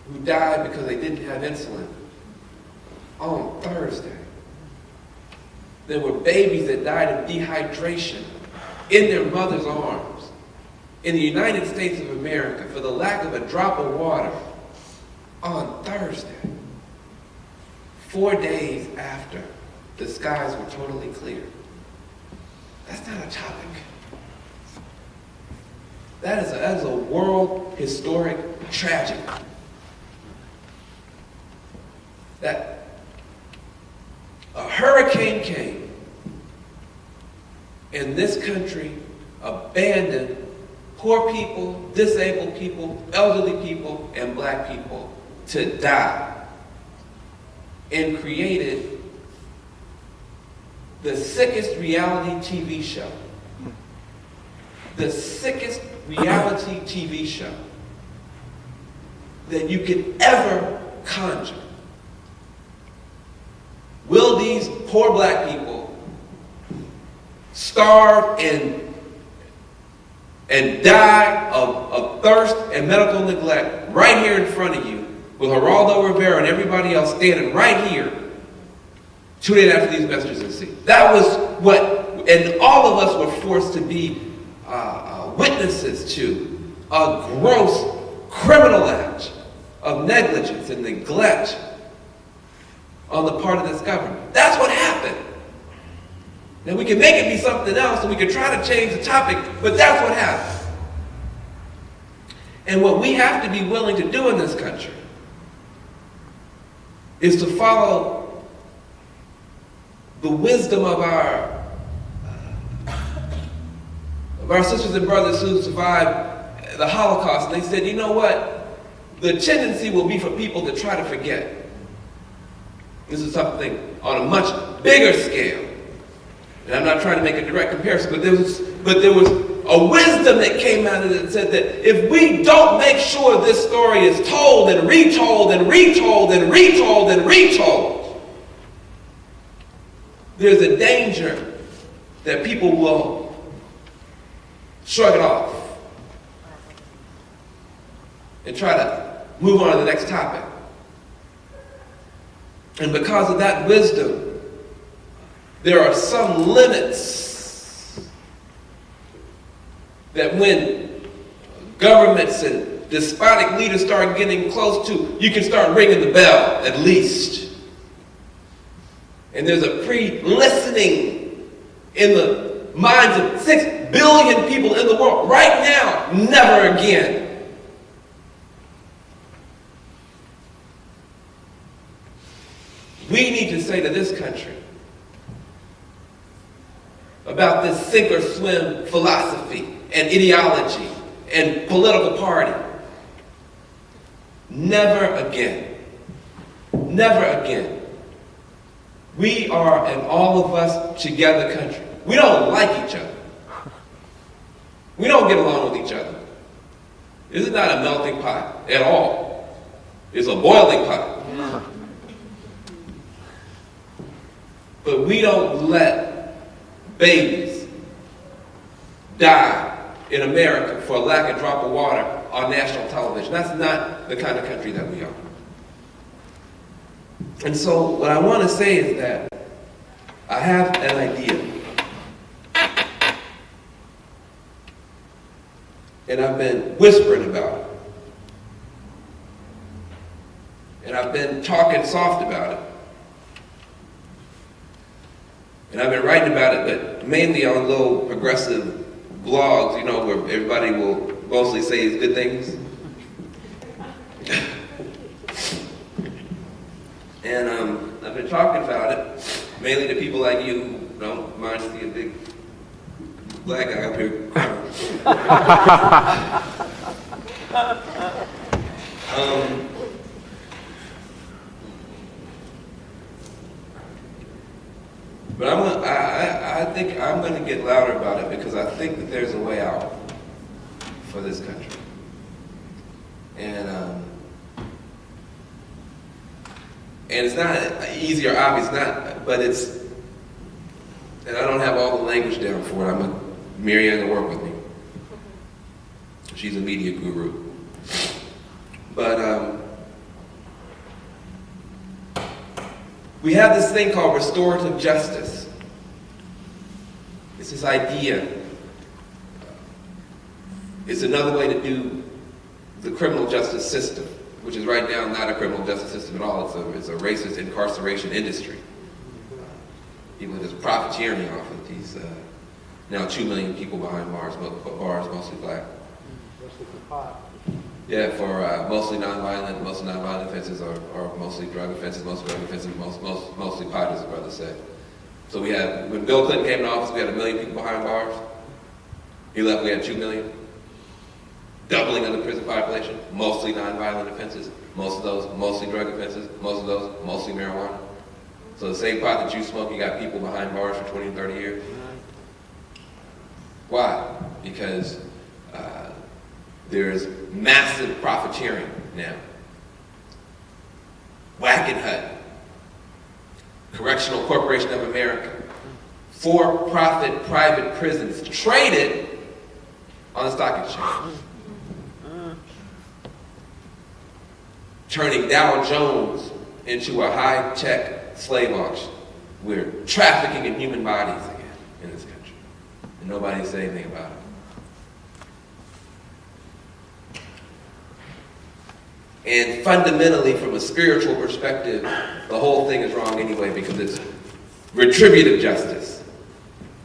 who died because they didn't have insulin on Thursday. There were babies that died of dehydration in their mother's arms in the United States of America for the lack of a drop of water on Thursday, 4 days after the skies were totally clear. That's not a topic. That is a world historic tragedy. That a hurricane came and this country abandoned poor people, disabled people, elderly people, and black people to die, and created the sickest reality TV show. The sickest reality TV show that you could ever conjure. Will these poor black people starve and die of thirst and medical neglect right here in front of you with Geraldo Rivera and everybody else standing right here 2 days after these messages in sea? That was what, and all of us were forced to be witnesses to a gross criminal act of negligence and neglect on the part of this government. That's what happened. Now we can make it be something else and we can try to change the topic, but that's what happened. And what we have to be willing to do in this country is to follow the wisdom of our sisters and brothers who survived the Holocaust. And they said, you know what? The tendency will be for people to try to forget. This is something on a much bigger scale. And I'm not trying to make a direct comparison, but there was a wisdom that came out of it that said that if we don't make sure this story is told and retold and retold and retold and retold, there's a danger that people will shrug it off and try to move on to the next topic. And because of that wisdom, there are some limits that when governments and despotic leaders start getting close to, you can start ringing the bell, at least. And there's a pre-listening in the minds of 6 billion people in the world right now, never again. We need to say to this country about this sink or swim philosophy and ideology and political party. Never again. Never again. We are an all of us together country. We don't like each other. We don't get along with each other. This is not a melting pot at all. It's a boiling pot. we don't let babies die in America for a lack of drop of water on national television. That's not the kind of country that we are. And so what I want to say is that I have an idea. And I've been whispering about it. And I've been talking soft about it. And I've been writing about it, but mainly on little progressive blogs, you know, where everybody will mostly say good things. And I've been talking about it, mainly to people like you who don't mind to see a big black guy up here. But I think I'm going to get louder about it because I think that there's a way out for this country. And it's not easy or obvious, but it's, and I don't have all the language down for it. Marianne will work with me. She's a media guru. But we have this thing called restorative justice. It's this idea. It's another way to do the criminal justice system, which is right now not a criminal justice system at all. It's a racist incarceration industry. People are just profiteering off of these, now 2 million people behind bars, mostly black. Yeah, for mostly nonviolent offenses are mostly drug offenses, mostly pot, as the brother said. So we had, when Bill Clinton came to office, we had 1 million people behind bars. He left, we had 2 million. Doubling of the prison population, mostly nonviolent offenses, most of those mostly drug offenses, most of those mostly marijuana. So the same pot that you smoke, you got people behind bars for 20 and 30 years. Why? Because there's massive profiteering now. Wackenhut, Correctional Corporation of America, for-profit private prisons traded on the stock exchange. Turning Dow Jones into a high-tech slave auction. We're trafficking in human bodies again in this country. And nobody said anything about it. And fundamentally, from a spiritual perspective, the whole thing is wrong anyway because it's retributive justice.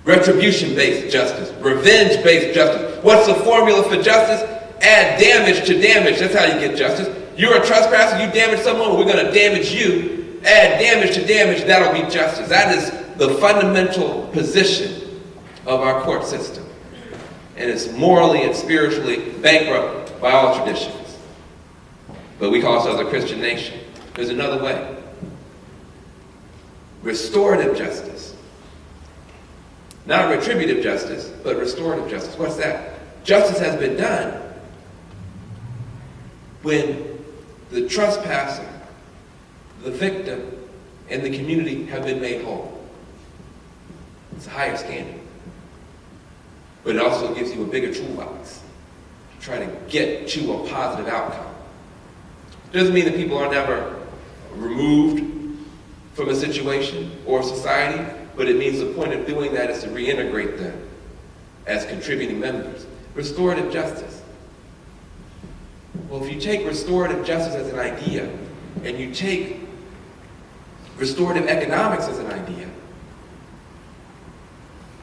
Retribution-based justice. Revenge-based justice. What's the formula for justice? Add damage to damage. That's how you get justice. You're a trespasser, you damage someone, we're going to damage you. Add damage to damage, that'll be justice. That is the fundamental position of our court system. And it's morally and spiritually bankrupt by all traditions. But we call ourselves a Christian nation. There's another way. Restorative justice. Not retributive justice, but restorative justice. What's that? Justice has been done when the trespasser, the victim, and the community have been made whole. It's a higher standard. But it also gives you a bigger toolbox to try to get to a positive outcome. Doesn't mean that people are never removed from a situation or society, but it means the point of doing that is to reintegrate them as contributing members. Restorative justice. Well, if you take restorative justice as an idea, and you take restorative economics as an idea,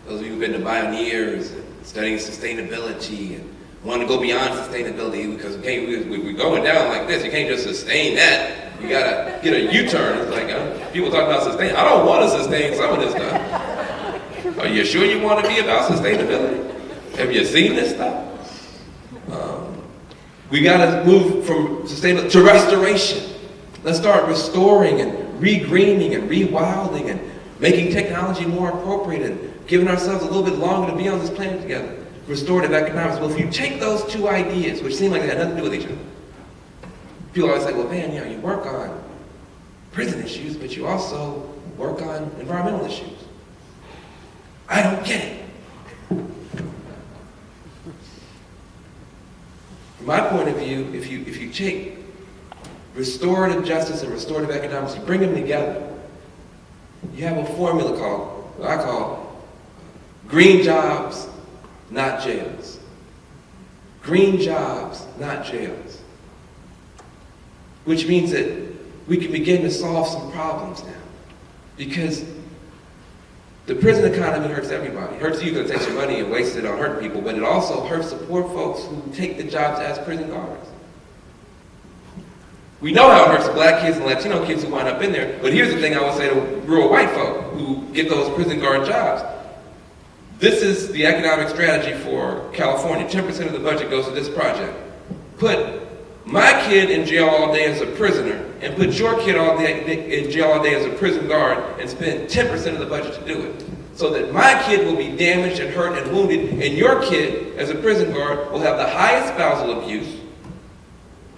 those of you who've been to pioneers and studying sustainability and want to go beyond sustainability because we're going down like this. You can't just sustain that. You gotta get a U-turn. It's like people talk about sustain. I don't want to sustain some of this stuff. Are you sure you want to be about sustainability? Have you seen this stuff? We gotta move from sustainability to restoration. Let's start restoring and re-greening and rewilding and making technology more appropriate and giving ourselves a little bit longer to be on this planet together. Restorative economics. Well, if you take those two ideas, which seem like they had nothing to do with each other, people always say, well, man, you work on prison issues, but you also work on environmental issues. I don't get it. From my point of view, if you take restorative justice and restorative economics, you bring them together, you have a formula what I call green jobs, not jails. Green jobs, not jails. Which means that we can begin to solve some problems now. Because the prison economy hurts everybody. It hurts you because it takes your money and wastes it on hurting people, but it also hurts the poor folks who take the jobs as prison guards. We know how it hurts the black kids and Latino kids who wind up in there, but here's the thing I would say to rural white folk who get those prison guard jobs. This is the economic strategy for California. 10% of the budget goes to this project. Put my kid in jail all day as a prisoner, and put your kid in jail all day as a prison guard, and spend 10% of the budget to do it. So that my kid will be damaged and hurt and wounded, and your kid, as a prison guard, will have the highest spousal abuse,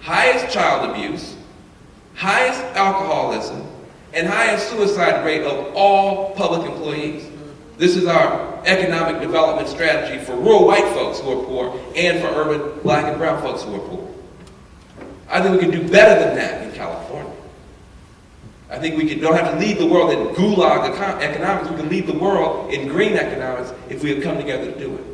highest child abuse, highest alcoholism, and highest suicide rate of all public employees. This is our economic development strategy for rural white folks who are poor and for urban black and brown folks who are poor. I think we can do better than that in California. I think we don't have to lead the world in gulag economics. We can lead the world in green economics if we have come together to do it.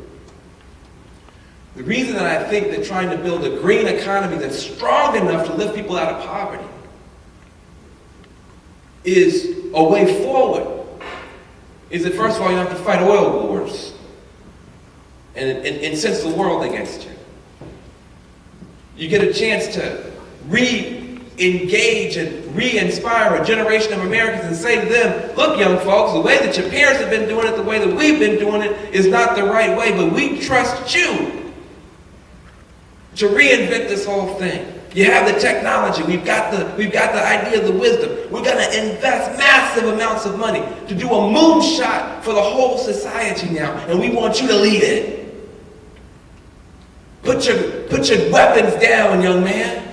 The reason that I think that trying to build a green economy that's strong enough to lift people out of poverty is a way forward is that, first of all, you have to fight oil wars and incense the world against you. You get a chance to re-engage and re-inspire a generation of Americans and say to them, look, young folks, the way that your parents have been doing it, the way that we've been doing it is not the right way, but we trust you to reinvent this whole thing. You have the technology, we've got the idea, the wisdom. We're going to invest massive amounts of money to do a moonshot for the whole society now, and we want you to lead it. Put your weapons down, young man.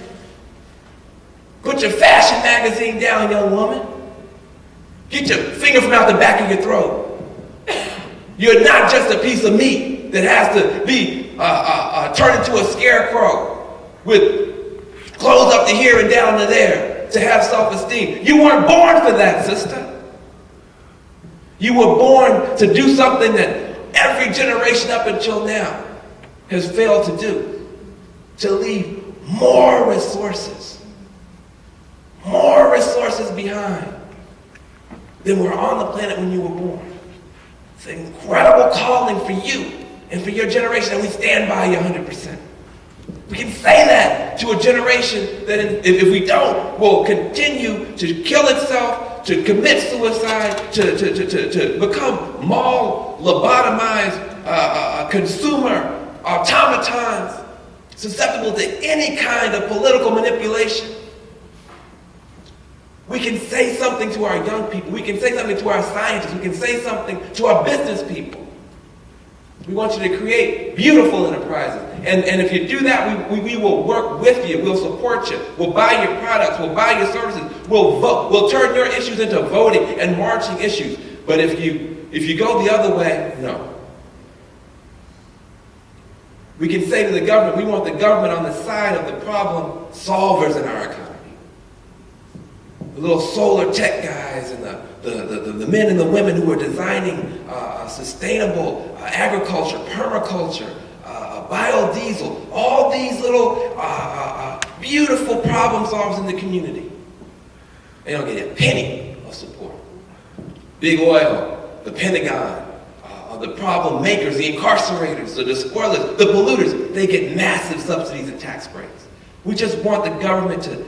Put your fashion magazine down, young woman. Get your finger from out the back of your throat. You're not just a piece of meat that has to be turned into a scarecrow with clothes up to here and down to there to have self-esteem. You weren't born for that, sister. You were born to do something that every generation up until now has failed to do, to leave more resources behind than were on the planet when you were born. It's an incredible calling for you and for your generation, and we stand by you 100%. We can say that to a generation that if we don't, will continue to kill itself, to commit suicide, to become mall, lobotomized, consumer, automatons, susceptible to any kind of political manipulation. We can say something to our young people. We can say something to our scientists. We can say something to our business people. We want you to create beautiful enterprises. And if you do that, we will work with you. We'll support you. We'll buy your products. We'll buy your services. We'll vote. We'll turn your issues into voting and marching issues. But if you go the other way, no. We can say to the government, we want the government on the side of the problem solvers in our economy. The little solar tech guys and the men and the women who are designing sustainable agriculture, permaculture, biodiesel, all these little beautiful problem solvers in the community. They don't get a penny of support. Big oil, the Pentagon, the problem makers, the incarcerators, the despoilers, the polluters, they get massive subsidies and tax breaks. We just want the government to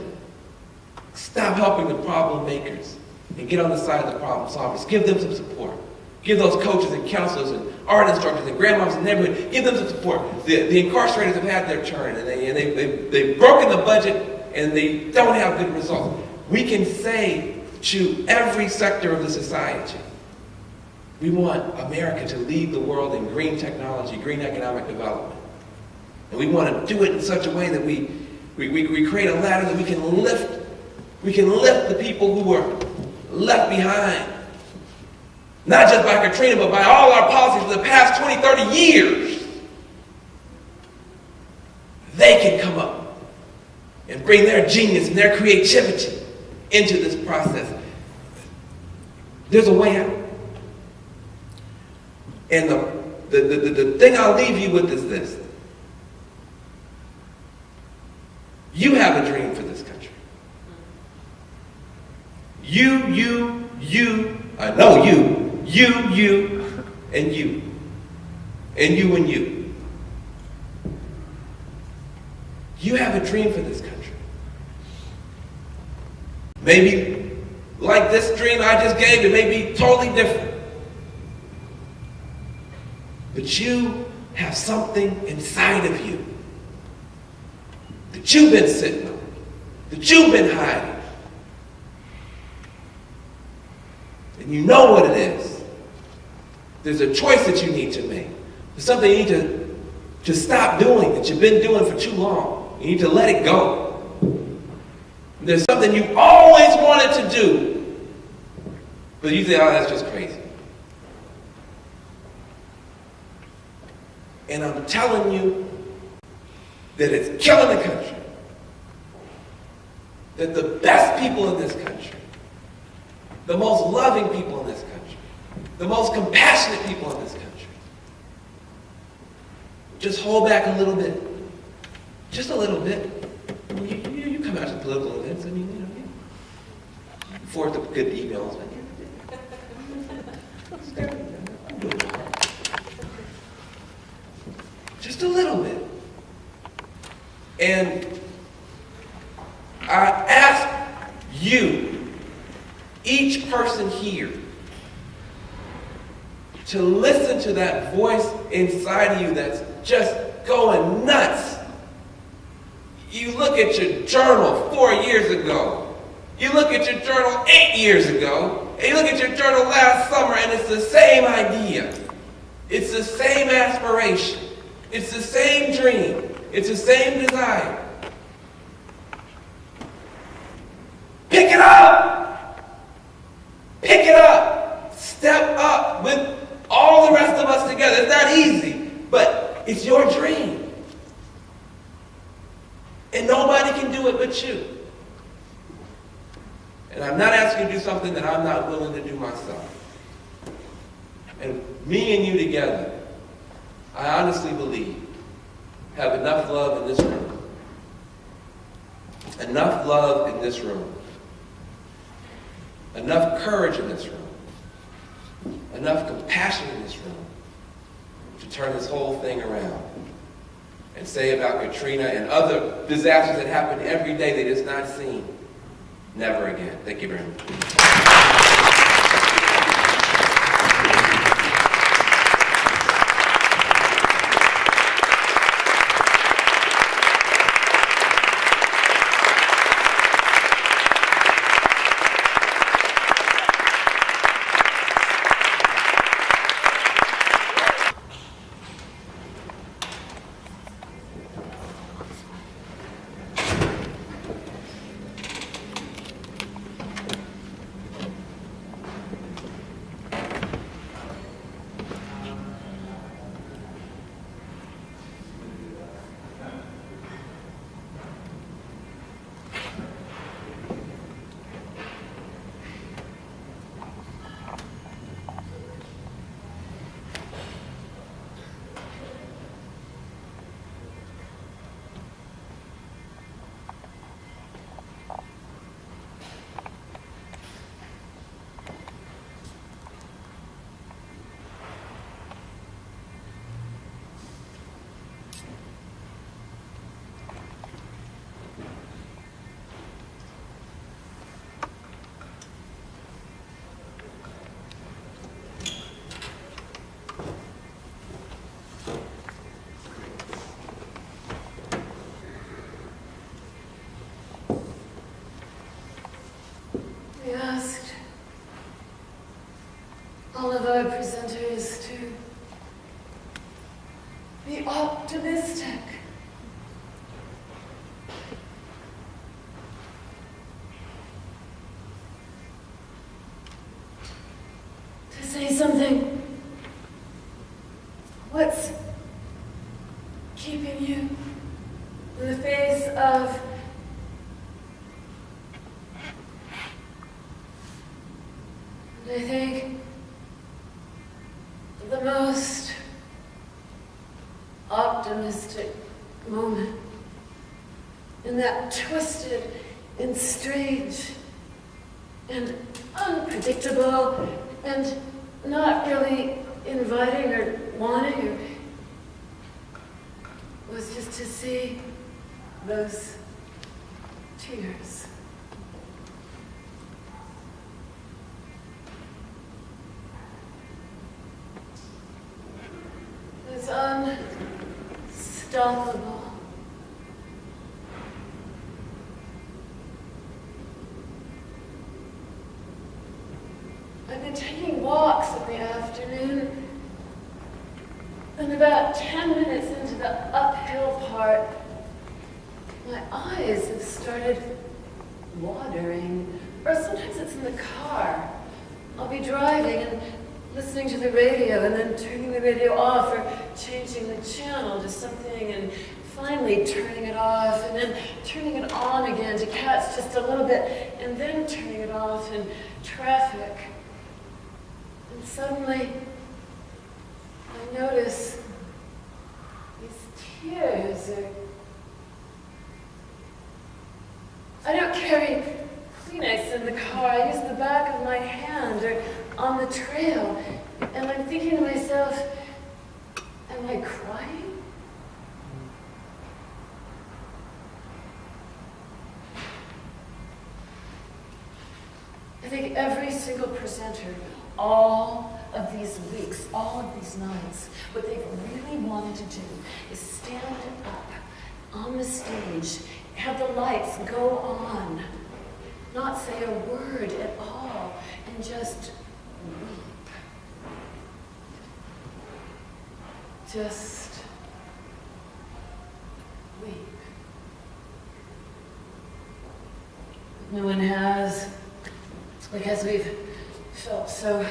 stop helping the problem makers and get on the side of the problem solvers. Give them some support. Give those coaches and counselors and art instructors and grandmoms in the neighborhood, give them some support. The incarcerators have had their turn, and they've broken the budget, and they don't have good results. We can say to every sector of the society, we want America to lead the world in green technology, green economic development. And we want to do it in such a way that we create a ladder that we can lift the people who are left behind not just by Katrina, but by all our policies for the past 20, 30 years, they can come up and bring their genius and their creativity into this process. There's a way out. And the thing I'll leave you with is this. You have a dream for this country. I know you, and you. And you and you. You have a dream for this country. Maybe like this dream I just gave, it may be totally different. But you have something inside of you that you've been sitting on, that you've been hiding. And you know what it is. There's a choice that you need to make. There's something you need to stop doing that you've been doing for too long. You need to let it go. There's something you always wanted to do, but you think, oh, that's just crazy. And I'm telling you that it's killing the country. That the best people in this country, the most loving people in this country, the most compassionate people in this country, just hold back a little bit. Just a little bit. I mean, you come out to political events, I mean, you forward the good emails. Just a little bit. And I ask you, each person here, to listen to that voice inside of you that's just going nuts. You look at your journal 4 years ago. You look at your journal 8 years ago. And you look at your journal last summer, and it's the same idea. It's the same aspiration. It's the same dream. It's the same desire. Pick it up. Pick it up. Step up with all the rest of us together. It's not easy, but it's your dream. And nobody can do it but you. And I'm not asking you to do something that I'm not willing to do myself. And me and you together, I honestly believe, have enough love in this room. Enough love in this room. Enough courage in this room. Enough compassion in this room to turn this whole thing around and say about Katrina and other disasters that happen every day that is not seen, never again. Thank you very much. keeping you in the face of I think the most optimistic moment in that twisted and strange and unpredictable and not really inviting or wanting was just to see those tears. It's unstoppable. I've been taking walks in the afternoon, and about 10 minutes into the uphill part, my eyes have started watering. Or sometimes it's in the car. I'll be driving and listening to the radio and then turning the radio off or changing the channel to something and finally turning it off and then turning it on again to catch just a little bit and then turning it off in traffic. And suddenly I notice these tears are... I don't carry Kleenex in the car. I use the back of my hand or on the trail. And I'm thinking to myself, am I crying? I think every single presenter, all of these weeks, all of these nights, what they've really wanted to do is stand up on the stage, have the lights go on, not say a word at all, and just weep. Just weep. No one has, because we've felt so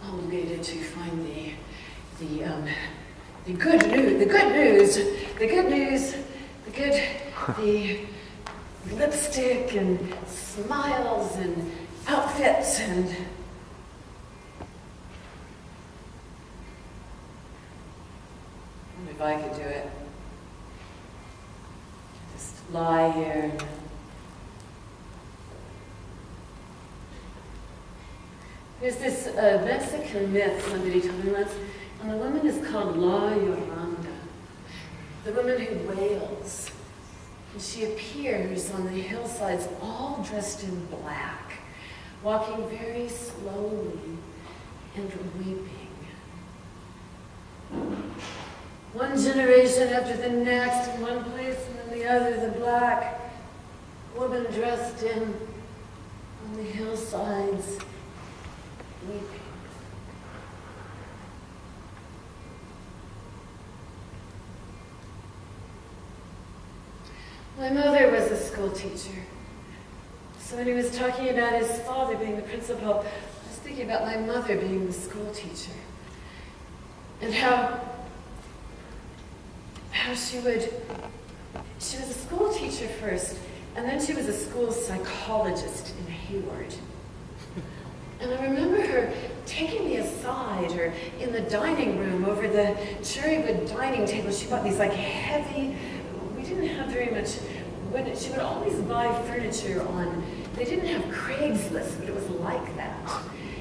obligated to find the good news, the lipstick and smiles and outfits and if I could do it, just lie here and there's this Mexican myth somebody told me once, and the woman is called La Llorona, the woman who wails. And she appears on the hillsides all dressed in black, walking very slowly and weeping. One generation after the next, in one place and then the other, the black woman dressed in on the hillsides, weeping. My mother was a school teacher. So when he was talking about his father being the principal, I was thinking about my mother being the school teacher. And how she was a school teacher first, and then she was a school psychologist in Hayward. And I remember her taking me aside, or in the dining room over the cherrywood dining table. She bought these like heavy, we didn't have very much, she would always buy furniture on, they didn't have Craigslist, but it was like that.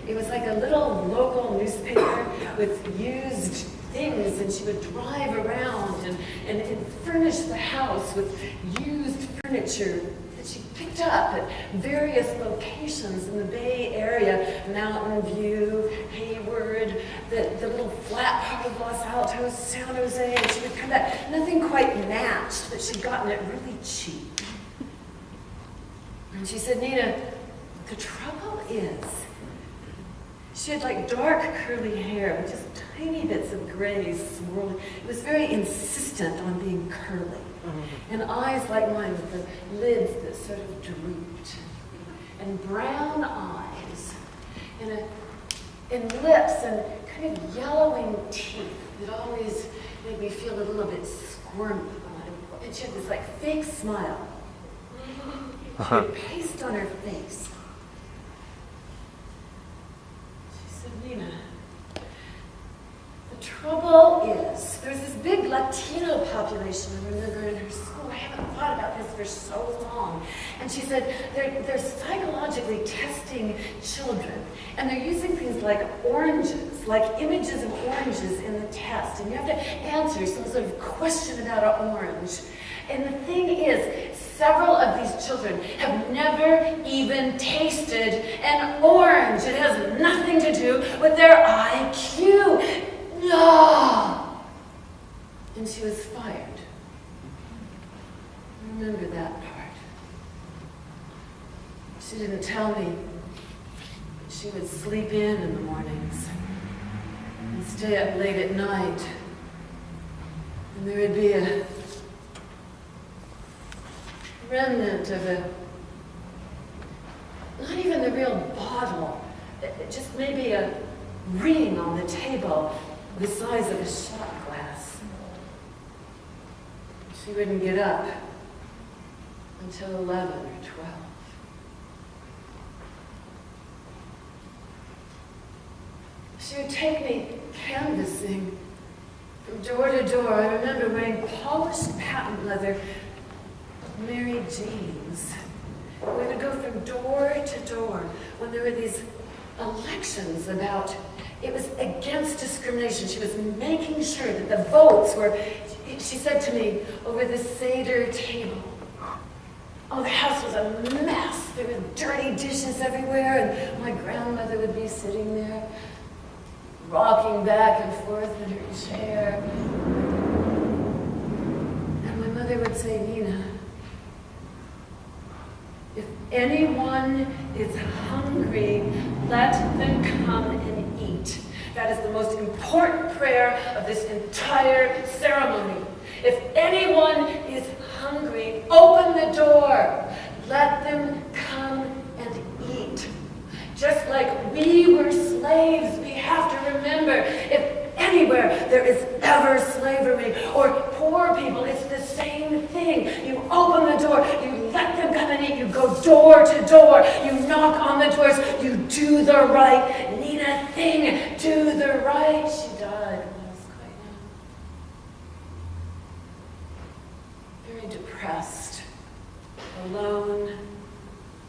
It was like a little local newspaper with used things, and she would drive around and furnish the house with used furniture that she picked up at various locations in the Bay Area, Mountain View, Hayward, the little flat part of Los Altos, San Jose, and she would come back. Nothing quite matched, but she'd gotten it really cheap. And she said, Nina, the trouble is, she had like dark curly hair with just tiny bits of gray swirling. It was very insistent on being curly. And eyes like mine with the lids that sort of drooped. And brown eyes. And lips and kind of yellowing teeth that always made me feel a little bit squirm, and she had this like fake smile. She had paste on her face. She said, Nina, the trouble is, there's this big Latino population, I remember, in her school. I haven't thought about this for so long. And she said they're psychologically testing children. And they're using things like oranges, like images of oranges in the test. And you have to answer some sort of question about an orange. And the thing is, several of these children have never even tasted an orange. It has nothing to do with their IQ. No! And she was fired. I remember that part. She didn't tell me. She would sleep in the mornings and stay up late at night. And there would be a remnant of not even the real bottle, just maybe a ring on the table the size of a shot glass. She wouldn't get up until 11 or 12. She would take me canvassing from door to door. I remember wearing polished patent leather Mary Janes. We would go from door to door when there were these elections about, it was against discrimination. She was making sure that the votes were, she said to me, over the Seder table. Oh, the house was a mess. There were dirty dishes everywhere, and my grandmother would be sitting there, rocking back and forth in her chair. And my mother would say, Nina, if anyone is hungry, let them come and eat. That is the most important prayer of this entire ceremony. If anyone is hungry, open the door. Let them come and eat. Just like we were slaves, we have to remember, if anywhere there is ever slavery or poor people, it's the same thing. You open the door, you let them come and eat, you go door to door, you knock on the doors, you do the right Nina thing, do the right. She died when I was quite young. Very depressed, alone,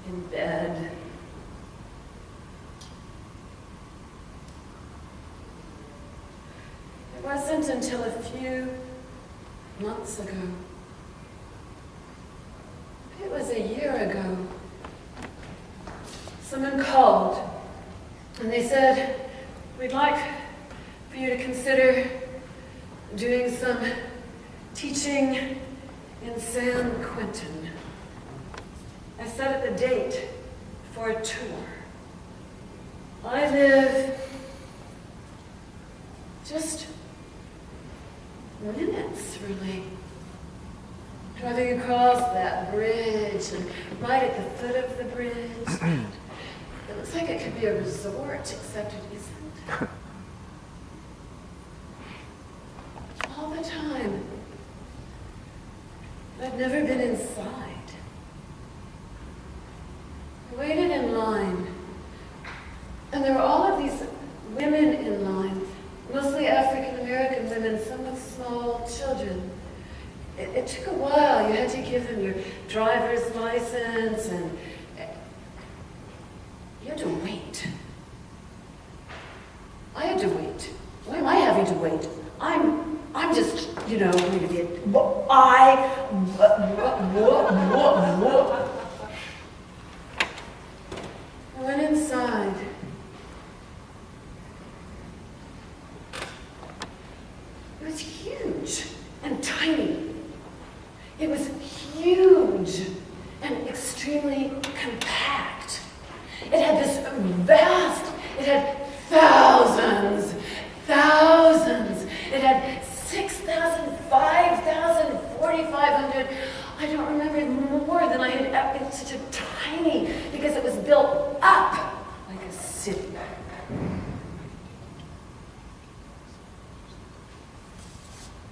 in bed. It wasn't until a few months ago, it was a year ago, someone called and they said, we'd like for you to consider doing some teaching in San Quentin. I set up a date for a tour. I live just minutes, really. Driving across that bridge and right at the foot of the bridge. It looks like it could be a resort, except it isn't. All the time. I've never been inside. I waited in line, and there were all of these women in line, mostly African American women, some with small children. It took a while. You had to give them your driver's license, and you had to wait. I had to wait. Why am I having to wait? I'm just, going to get, I went inside. It was huge and tiny. It was huge and extremely compact. It had this vast, it had thousands. It had 6,000, 5,000, 4,500. I don't remember more than I had. It was such a tiny, because it was built up like a city.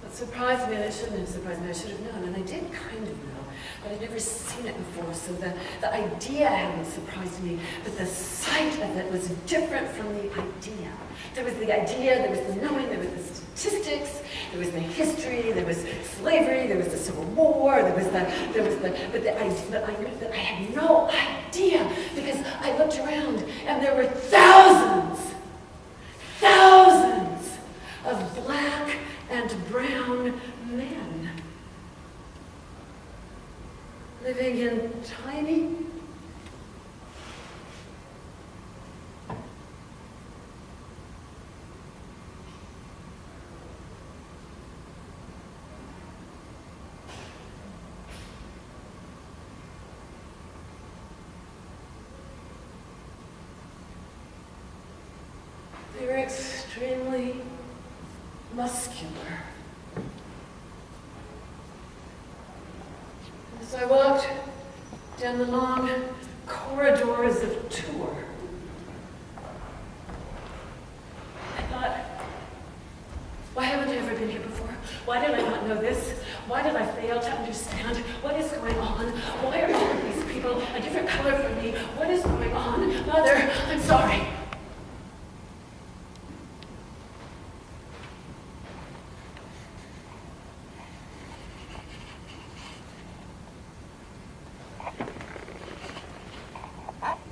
But surprised me, and it shouldn't have surprised me. I should have known, and I did kind of know, but I'd never seen it before, so the idea hadn't surprised me, but the sight of it was different from the idea. There was the idea, there was the knowing, there was the statistics, there was the history, there was slavery, there was the Civil War, but I had no idea, because I looked around, and there were thousands of black and brown men living in tiny, they were extremely muscular. As I walked down the long corridors of Tour, I thought, why haven't I ever been here before? Why did I not know this? Why did I fail to understand what is going on? Why are all of these people a different color from me? What is going on? Mother, I'm sorry.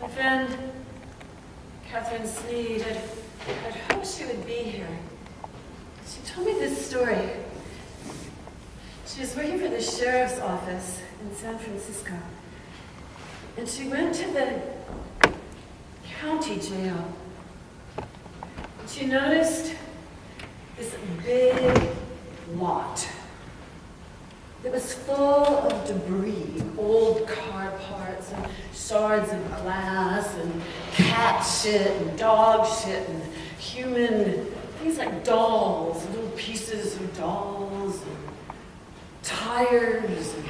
My friend, Catherine Sneed, I'd hoped she would be here. She told me this story. She was working for the sheriff's office in San Francisco. And she went to the county jail. And she noticed this big lot that was full of debris, old car parts and shards of glass and cat shit and dog shit and human things like dolls, little pieces of dolls and tires and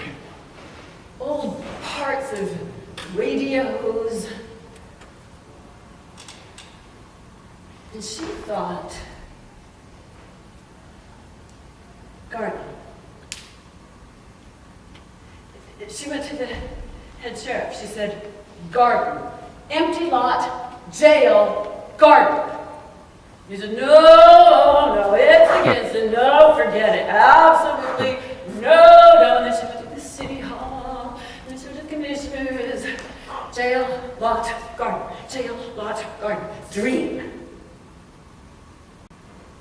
old parts of radios. And she thought, garden. She went to the head sheriff. She said, garden, empty lot, jail, garden. He said, no, it's against it. No, forget it. Absolutely, no. And then she went to the city hall, and then she went to the commissioners. Jail, lot, garden. Jail, lot, garden. Dream.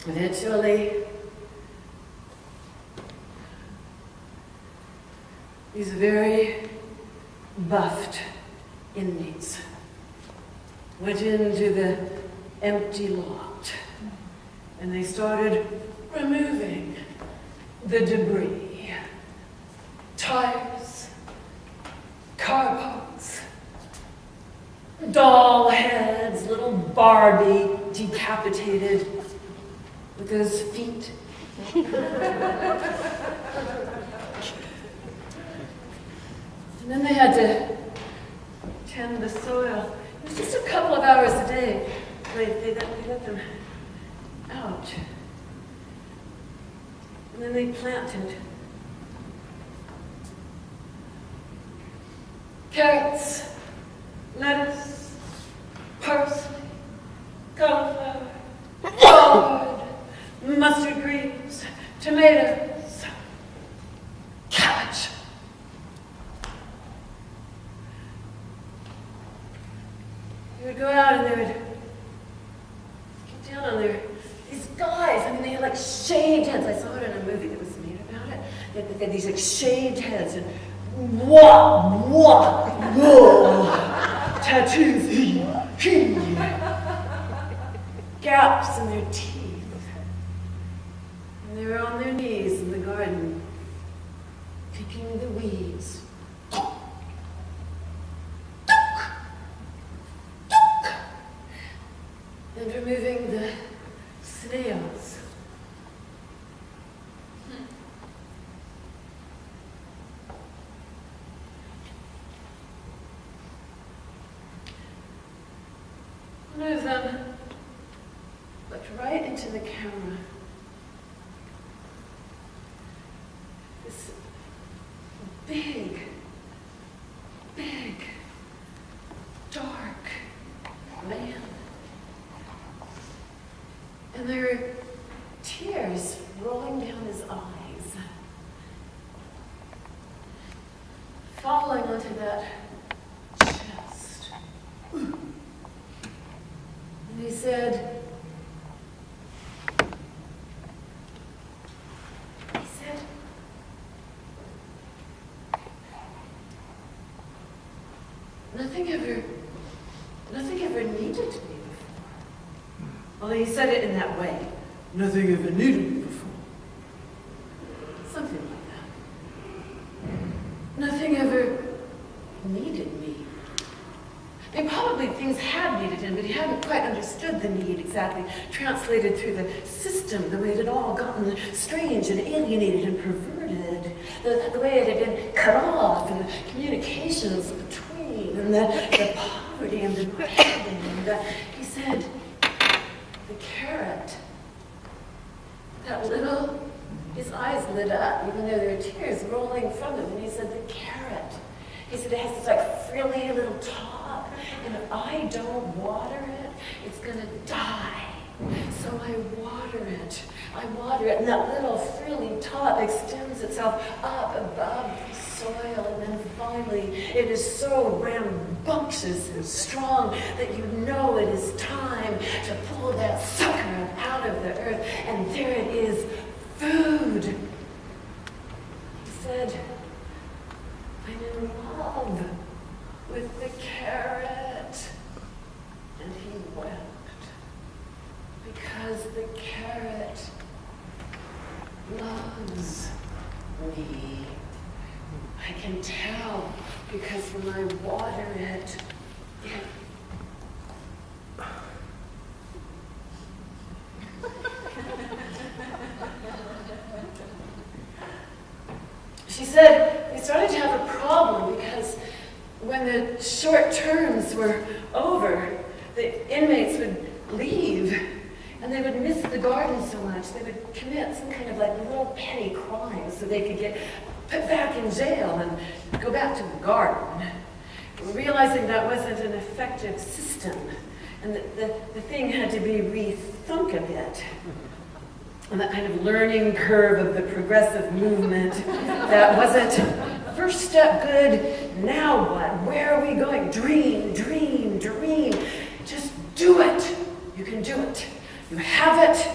Eventually, these very buffed inmates went into the empty lot and they started removing the debris. Tires, car parts, doll heads, little Barbie decapitated with those feet. And then they had to tend the soil. It was just a couple of hours a day. They let them out. And then they planted carrots, lettuce, parsley, cauliflower, chard, mustard greens, tomatoes, cabbage. They would go out and they would get down on these guys. I mean, they had like shaved heads. I saw it in a movie that was made about it. They had these like shaved heads and whoa, tattoos, gaps in their teeth. And they were on their knees in the garden, picking the weeds. And removing the snails. One of them looked right into the camera. this big, dark man. And there are tears rolling down his eyes, falling onto that chest. And he said, nothing ever needed me before. Well, he said it in that way. Nothing ever needed me before. Something like that. Nothing ever needed me. I mean, probably things had needed him, but he hadn't quite understood the need exactly, translated through the system, the way it had all gotten strange and alienated and perverted, the way it had been cut off, and the communications between, and the poverty and the grabbing, and he said, the carrot, that little, his eyes lit up, even though there were tears rolling from them, and he said, the carrot. He said, it has this like frilly little top, and if I don't water it, it's gonna die. So I water it, and that little frilly top extends itself up above the soil, and then finally it is so rambunctious and strong that you know it is time to pull that sucker out of the earth, and there it is, food. He said, I'm in love with the carrot. And he wept because the carrot loves me. I can tell because when I water it, She said we started to have a problem because when the short terms were over, the inmates would leave and they would miss the garden so much. They would commit some kind of like little petty crime so they could get put back in jail and go back to the garden. Realizing that wasn't an effective system and the thing had to be rethunk a bit. And that kind of learning curve of the progressive movement that wasn't first step good, now what? Where are we going? Dream, dream, dream. Just do it. You can do it. You have it.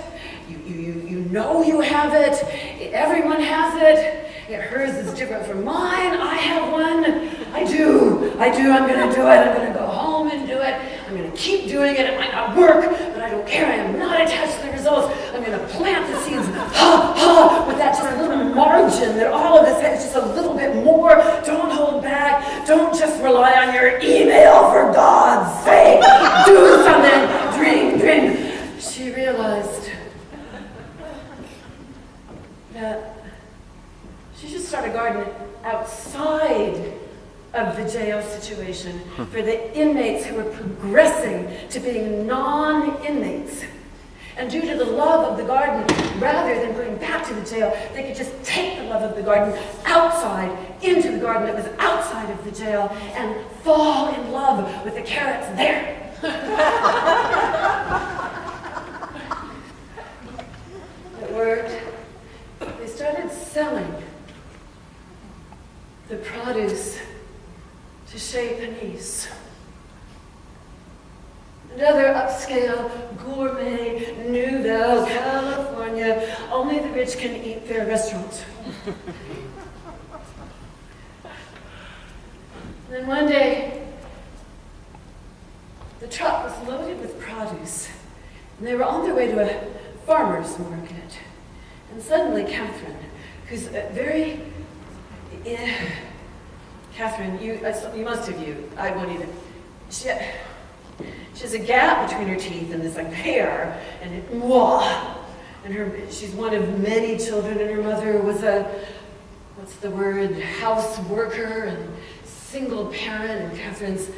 You know you have it. Everyone has it. Hers is different from mine. I have one. I do. I'm going to do it. I'm going to go home and do it. I'm going to keep doing it. It might not work, but I don't care. I am not attached to the results. I'm going to plant the seeds, with that just a little margin that all of this has, just a little bit more. Don't hold back. Don't just rely on your email, for God's sake. Do something. Dream. She realized that she should start a garden outside of the jail situation for the inmates who were progressing to being non-inmates. And due to the love of the garden, rather than going back to the jail, they could just take the love of the garden outside, into the garden that was outside of the jail, and fall in love with the carrots there. It worked. They started selling the produce to Chez Panisse and other upscale, gourmet, Nouvelle California, only the rich can eat their restaurants. And then one day, the truck was loaded with produce, and they were on their way to a farmer's market. And suddenly Catherine, who's Catherine, you most of you, I won't even, she has a gap between her teeth and this like hair, and she's one of many children, and her mother was house worker and single parent, and Catherine's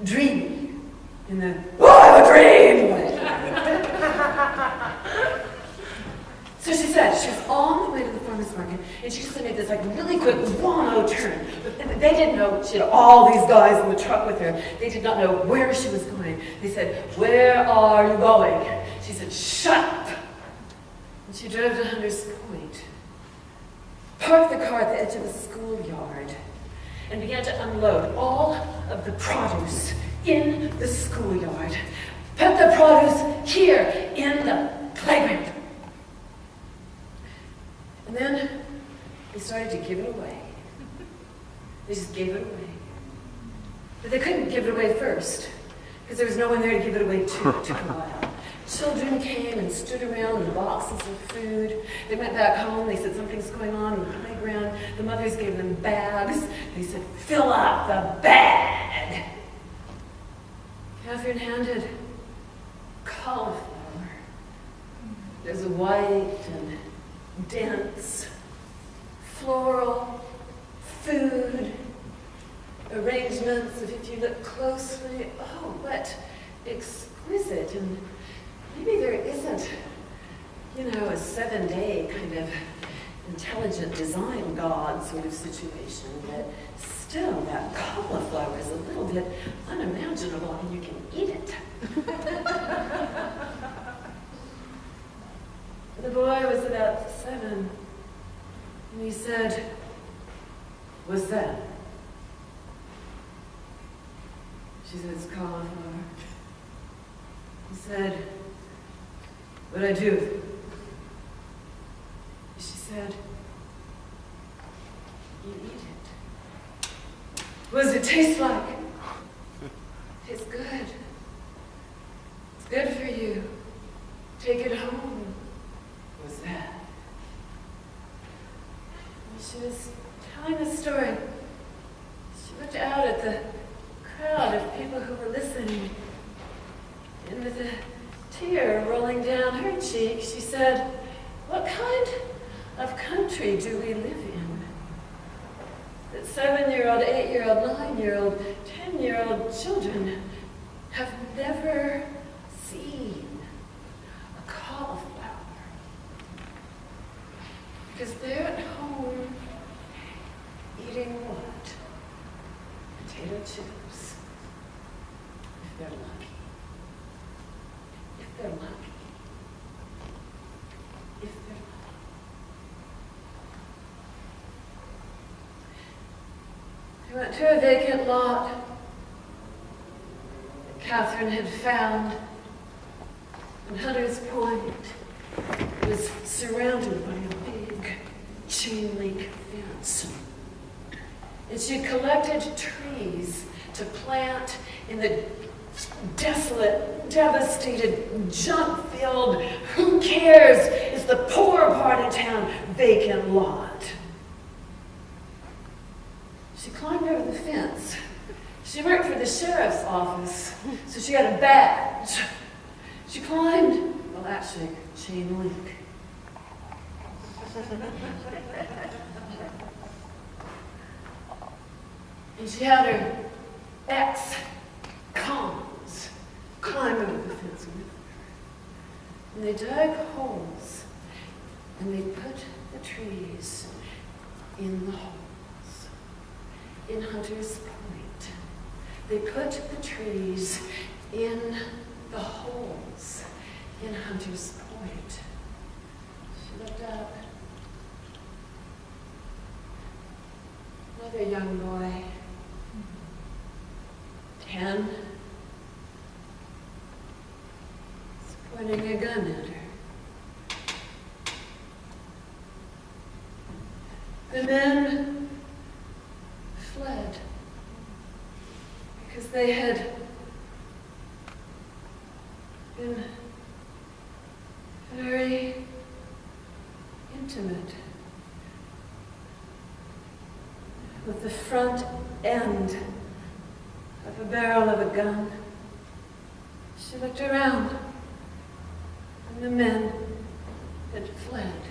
dreamy in the I have a dream way. So So she said, she was on the way to the farmer's market, and she just made this like really quick 1-0 turn. But they didn't know, she had all these guys in the truck with her. They did not know where she was going. They said, "Where are you going?" She said, "Shut up." And she drove to Hunter's Point, parked the car at the edge of the schoolyard, and began to unload all of the produce in the schoolyard. Put the produce here in the playground. And then they started to give it away. They just gave it away. But they couldn't give it away first, because there was no one there to give it away to a while. Children came and stood around with boxes of food. They went back home. They said something's going on in the playground. The mothers gave them bags. They said, "Fill up the bag." Catherine handed cauliflower. There's a white and dense, floral, food, arrangements that if you look closely, oh, what exquisite. And maybe there isn't, a 7-day kind of intelligent design god sort of situation, but still that cauliflower is a little bit unimaginable and you can eat it. The boy was about 7, and he said, "What's that?" She said, "It's cauliflower." He said, "What'd I do with it?" She said, "You eat it." "What does it taste like?" "It's good. It's good for you. Take it home." "What's that?" And she was telling the story. She looked out at the crowd of people who were listening, and with a tear rolling down her cheek, she said, "What kind of country do we live in? That 7-year-old, 8-year-old, 9-year-old, 10-year-old children have never seen a cauliflower. Because they're at home eating what? Potato chips. If they're lucky. If they're lucky. If they're lucky. They went to a vacant lot that Catherine had found in Hunter's Point. It was surrounded by a big chain link fence. And she collected trees to plant in the desolate, devastated, junk-filled, who cares, it's the poor part of town, vacant lot. She climbed over the fence. She worked for the sheriff's office, so she had a badge. She climbed, well, actually, chain link. And she had her ex-cons climb over the fence with her. And they dug holes, and they put the trees in the holes. In Hunter's Point, they put the trees in the holes in Hunter's Point. She looked up. Another young boy, 10, was pointing a gun at her. The men fled because they had been very intimate with the front end of a barrel of a gun. She looked around, and the men had fled.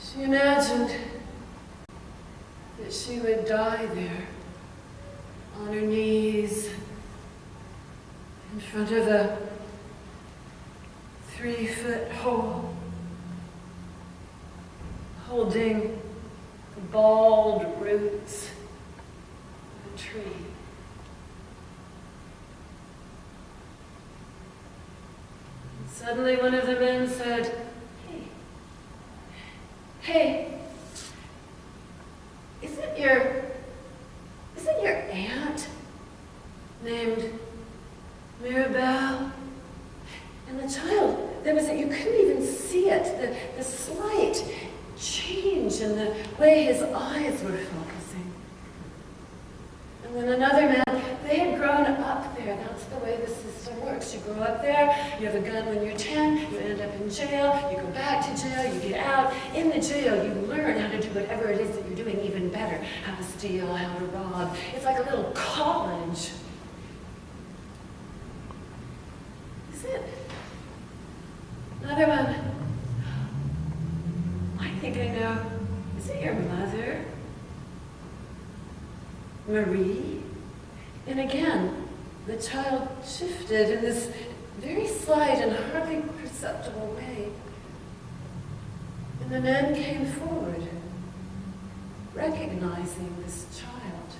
She imagined that she would die there, on her knees, in front of a 3-foot hole, holding the bald roots of a tree. And suddenly one of the men said, Hey, isn't your aunt named Mirabelle? And the child, you couldn't even see it, the slight change in the way his eyes were focusing. And then another man, they had grown up there. That's the way the system works. You grow up there, you have a gun when you're 10, you end up in jail, you go back to jail, you get out. In the jail, you learn how to do whatever it is that you're doing even better. How to steal, how to rob. It's like a little college. Is it? Another one. I think I know. Is it your mother? Marie? And again, the child shifted in this very slight and hardly perceptible way. And the man came forward, recognizing this child.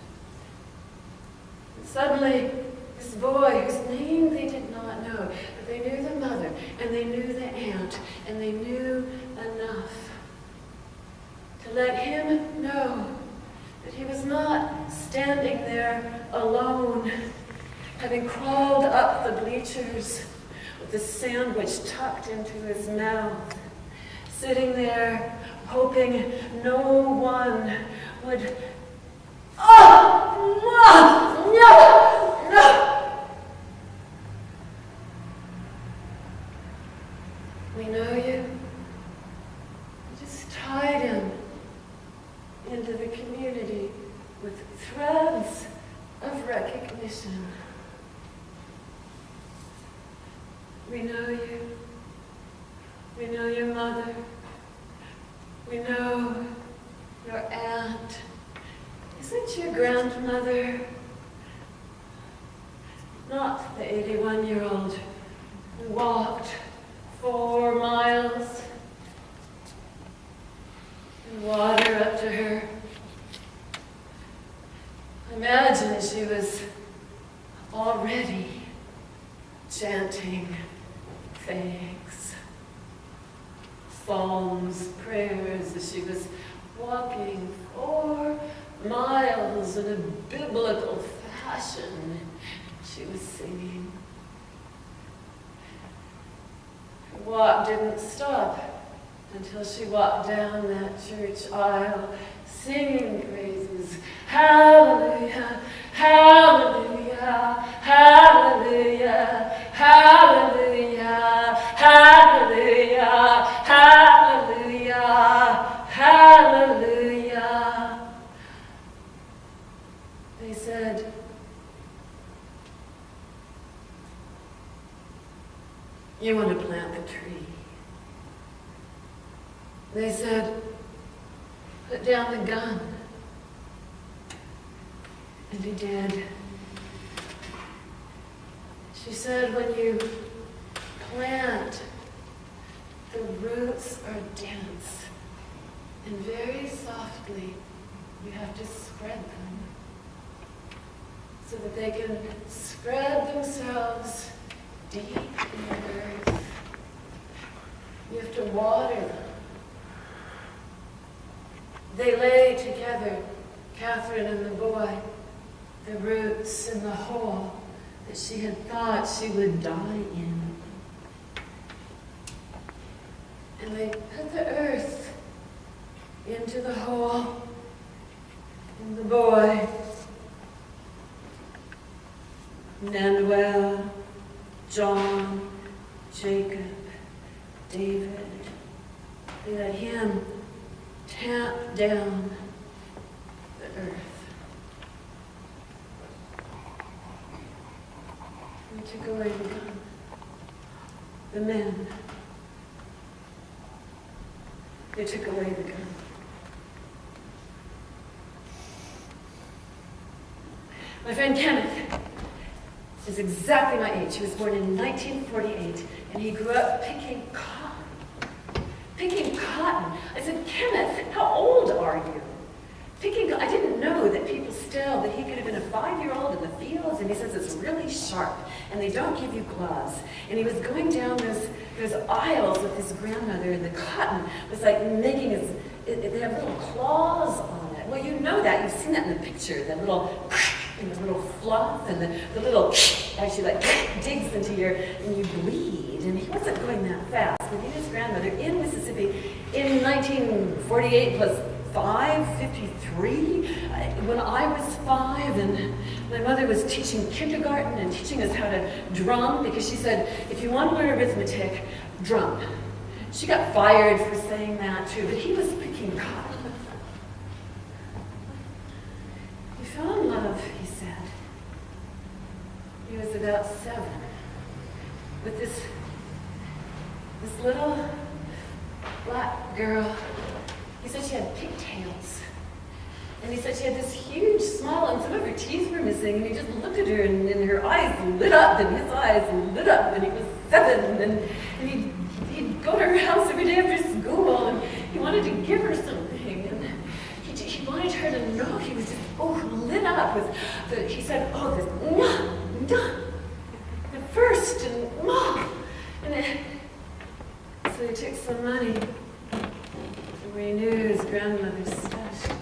And suddenly, this boy, whose name they did not know, but they knew the mother, and they knew the aunt, and they knew enough to let him know that he was not standing there alone, having crawled up the bleachers with the sandwich tucked into his mouth, sitting there hoping no one would, no! We know you. You just tied him into the community with threads of recognition. We know you. We know your mother. We know your aunt. Isn't your grandmother not the 81-year-old who walked 4 miles and water up to her? Imagine she was already chanting thanks, psalms, prayers as she was walking 4 miles in a biblical fashion. She was singing. Her walk didn't stop until she walked down that church aisle, singing praises. Hallelujah, hallelujah, hallelujah, hallelujah, hallelujah, hallelujah, hallelujah. They said, you want to plant the tree. They said, put down the gun. And he did. She said, when you plant, the roots are dense. And very softly, you have to spread them so that they can spread themselves deep in the earth. You have to water them. They lay together, Catherine and the boy, the roots in the hole that she had thought she would die in. And they put the earth into the hole, and the boy, Manuel, John, Jacob, David, they let him tamp down the earth. We took away the gun. The men. They took away the gun. My friend Kenneth is exactly my age. He was born in 1948, and he grew up picking cotton. Picking cotton. I said, Kenneth, how old are you? I didn't know that people still, that he could have been a 5-year-old in the fields, and he says it's really sharp, and they don't give you gloves. And he was going down those aisles with his grandmother, and the cotton was like making they have little claws on it. Well, you know that, you've seen that in the picture, that little, and the little fluff, and the little, actually like digs into and you bleed. And he wasn't going that fast, but he and his grandmother in Mississippi in 1948 plus 53, when I was 5, and my mother was teaching kindergarten and teaching us how to drum, because she said, if you want to learn arithmetic, drum. She got fired for saying that too, but he was picking cotton. He fell in love, he said. He was about 7, with this little black girl. He said she had pigtails. And he said she had this huge smile, and some of her teeth were missing, and he just looked at her, and her eyes lit up, and his eyes lit up, and he was 7, and he'd go to her house every day after school, and he wanted to give her something, and he wanted her to know he was just, lit up with he said, the first, and so he took some money, where he knew his grandmother's stashed it.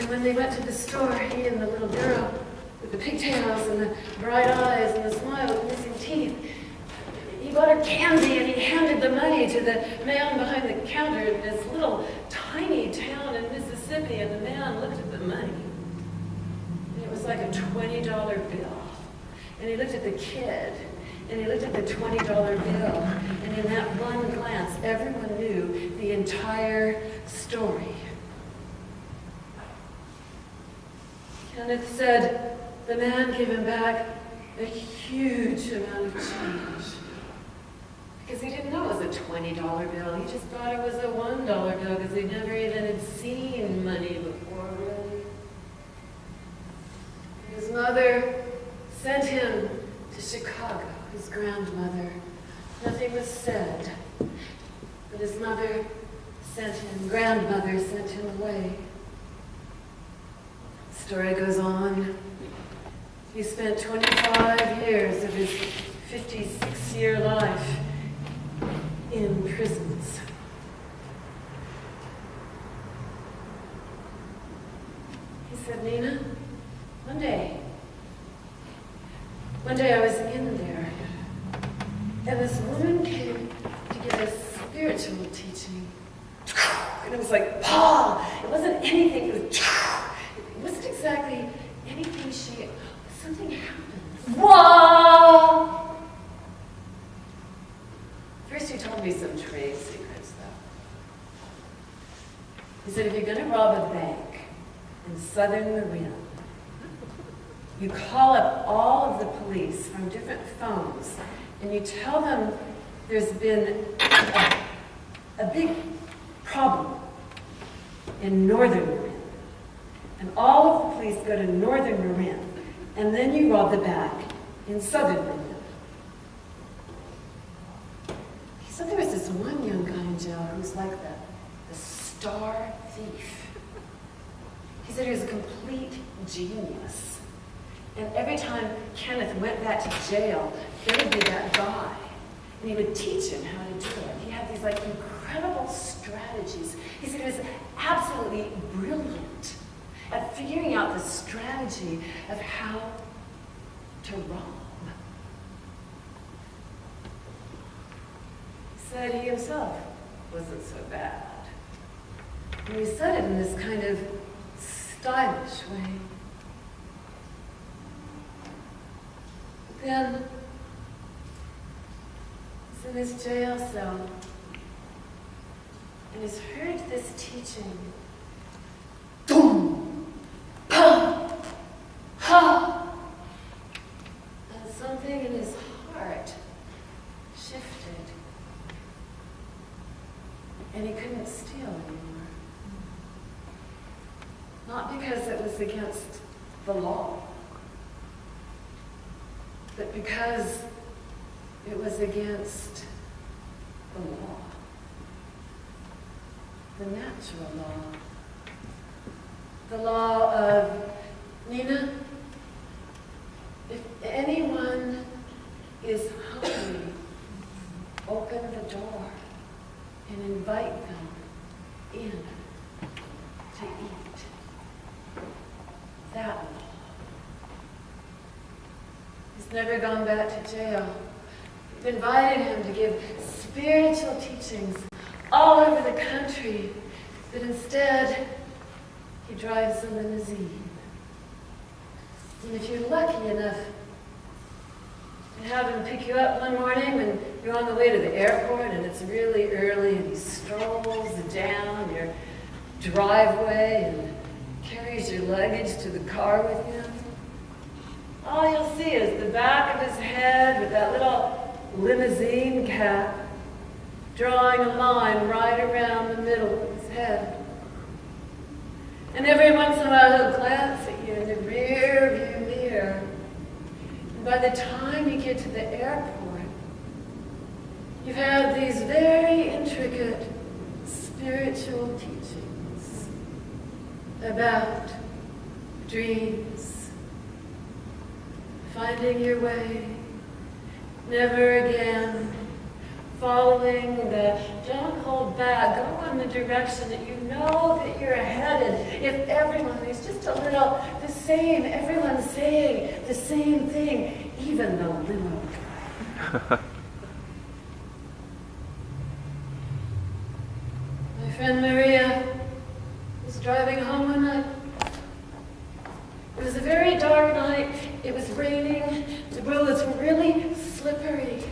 And when they went to the store, he and the little girl with the pigtails and the bright eyes and the smile with missing teeth, he bought her candy and he handed the money to the man behind the counter in this little tiny town in Mississippi, and the man looked at the money. And it was like a $20 bill. And he looked at the kid, and he looked at the $20 bill, and in that one glance, everyone knew the entire story. Kenneth said the man gave him back a huge amount of change. Because he didn't know it was a $20 bill. He just thought it was a $1 bill, because he never even had seen money before, really. His mother sent him to Chicago. His grandmother. Nothing was said, but his mother grandmother sent him away. The story goes on. He spent 25 years of his 56-year life in prisons. He said, Nina, one day I was in there, and this woman came to give us spiritual teaching. And it was like, it wasn't anything, it wasn't exactly anything something happened. Whoa! First he told me some trade secrets, though. He said, if you're gonna rob a bank in southern Marin, you call up all of the police from different phones, and you tell them there's been a big problem in northern Marin. And all of the police go to northern Marin, and then you rob the bank in southern Marin. He said there was this one young guy in jail who was like the star thief. He said he was a complete genius. And every time Kenneth went back to jail, there would be that guy. And he would teach him how to do it. He had these incredible strategies. He said he was absolutely brilliant at figuring out the strategy of how to rob. He said he himself wasn't so bad. And he said it in this kind of stylish way. Then, he's in his jail cell, and he's heard this teaching. Boom! Pa! Ha! And something in his heart shifted, and he couldn't steal anymore. Not because it was against the law. But because it was against the law, the natural law, the law of, Nina, if anyone is hungry, open the door and invite them in to eat. That law. He's never gone back to jail. We've invited him to give spiritual teachings all over the country, but instead, he drives a limousine. And if you're lucky enough to have him pick you up one morning when you're on the way to the airport and it's really early and he strolls down your driveway and carries your luggage to the car with him, all you'll see is the back of his head with that little limousine cap drawing a line right around the middle of his head. And every once in a while he'll glance at you in the rear view mirror. And by the time you get to the airport, you've had these very intricate spiritual teachings about dreams, finding your way, never again, following the, don't hold back, go in the direction that you know that you're headed. If everyone is just a little the same, everyone's saying the same thing, even the little guy. My friend Maria was driving home one night. It was a very dark night. It was raining. The roads were really slippery.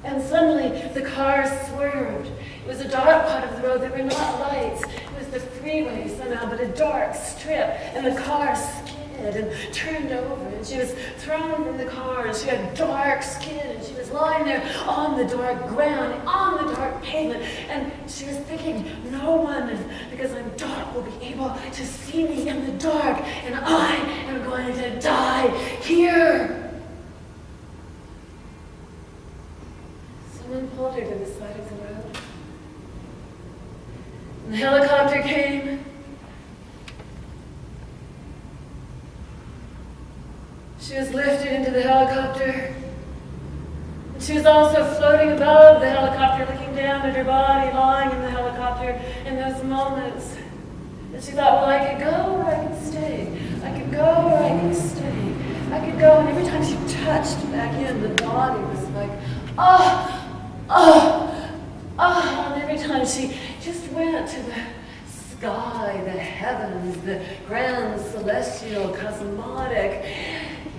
And suddenly, the car swerved. It was a dark part of the road. There were not lights. It was the freeway somehow, but a dark strip. And the car skidded and turned over. And she was thrown from the car. And she had dark skin. And she was lying there on the dark ground, on the dark pavement. And she was thinking, no one, because I'm dark, will be able to see me in the dark. And I am going to die here. Someone pulled her to the side of the road. And the helicopter came. She was lifted into the helicopter. And she was also floating above the helicopter, looking down at her body, lying in the helicopter in those moments. And she thought, well, I could go or I could stay. I could go or I could stay. I could go. And every time she touched back in, the body was like, oh, and every time she just went to the sky, the heavens, the grand celestial cosmotic,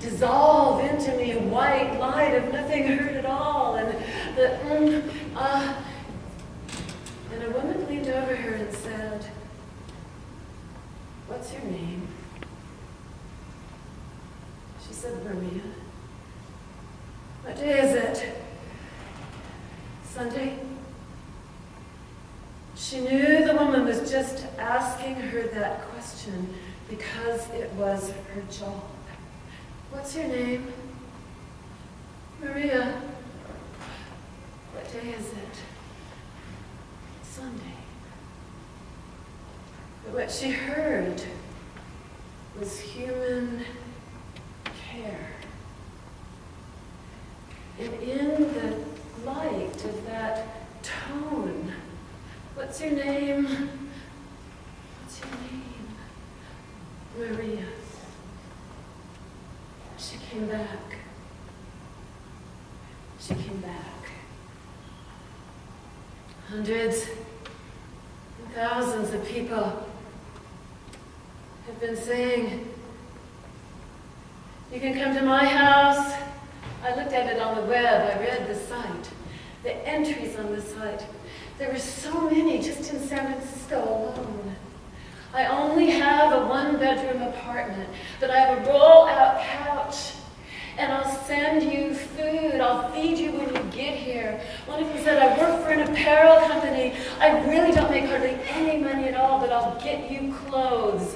dissolve into me a white light of nothing hurt at all, and and a woman leaned over her and said, "What's your name?" She said, "Maria." "What day is it?" "Sunday." She knew the woman was just asking her that question because it was her job. "What's your name?" "Maria." "What day is it?" "Sunday." But what she heard was human care. And in the light of that tone, "What's your name?" "What's your name?" "Maria." She came back. She came back. Hundreds and thousands of people have been saying, "You can come to my house." I looked at it on the web. I read the site, the entries on the site. There were so many just in San Francisco alone. I only have a one-bedroom apartment, but I have a roll-out couch, and I'll send you food. I'll feed you when you get here. One of them said, "I work for an apparel company. I really don't make hardly any money at all, but I'll get you clothes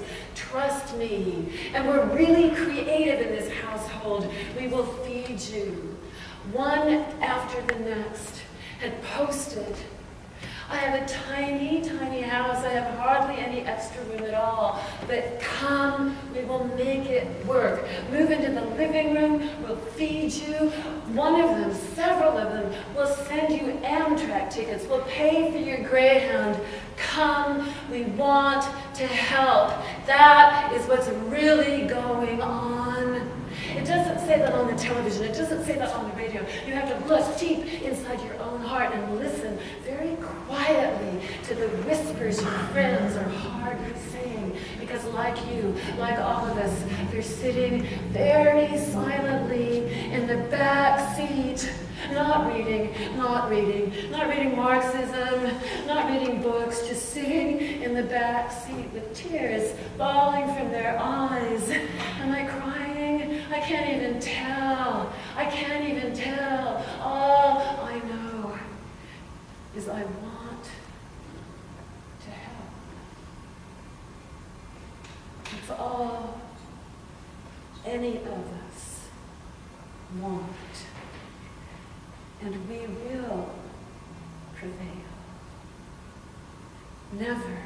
trust me, and we're really creative in this household, we will feed you. One after the next had posted, I have a tiny, tiny house. I have hardly any extra room at all. But come, we will make it work. Move into the living room. We'll feed you. One of them, several of them, will send you Amtrak tickets. We'll pay for your Greyhound. Come, we want to help. That is what's really going on. It doesn't say that on the television. It doesn't say that on the radio. You have to look deep inside your own heart and listen very quietly to the whispers your friends are hardly saying. Because like you, like all of us, they're sitting very silently in the back seat, not reading Marxism, not reading books, just sitting in the back seat with tears falling from their eyes. Am I crying? I can't even tell. All I know is I want to help. It's all any of us want. And we will prevail. Never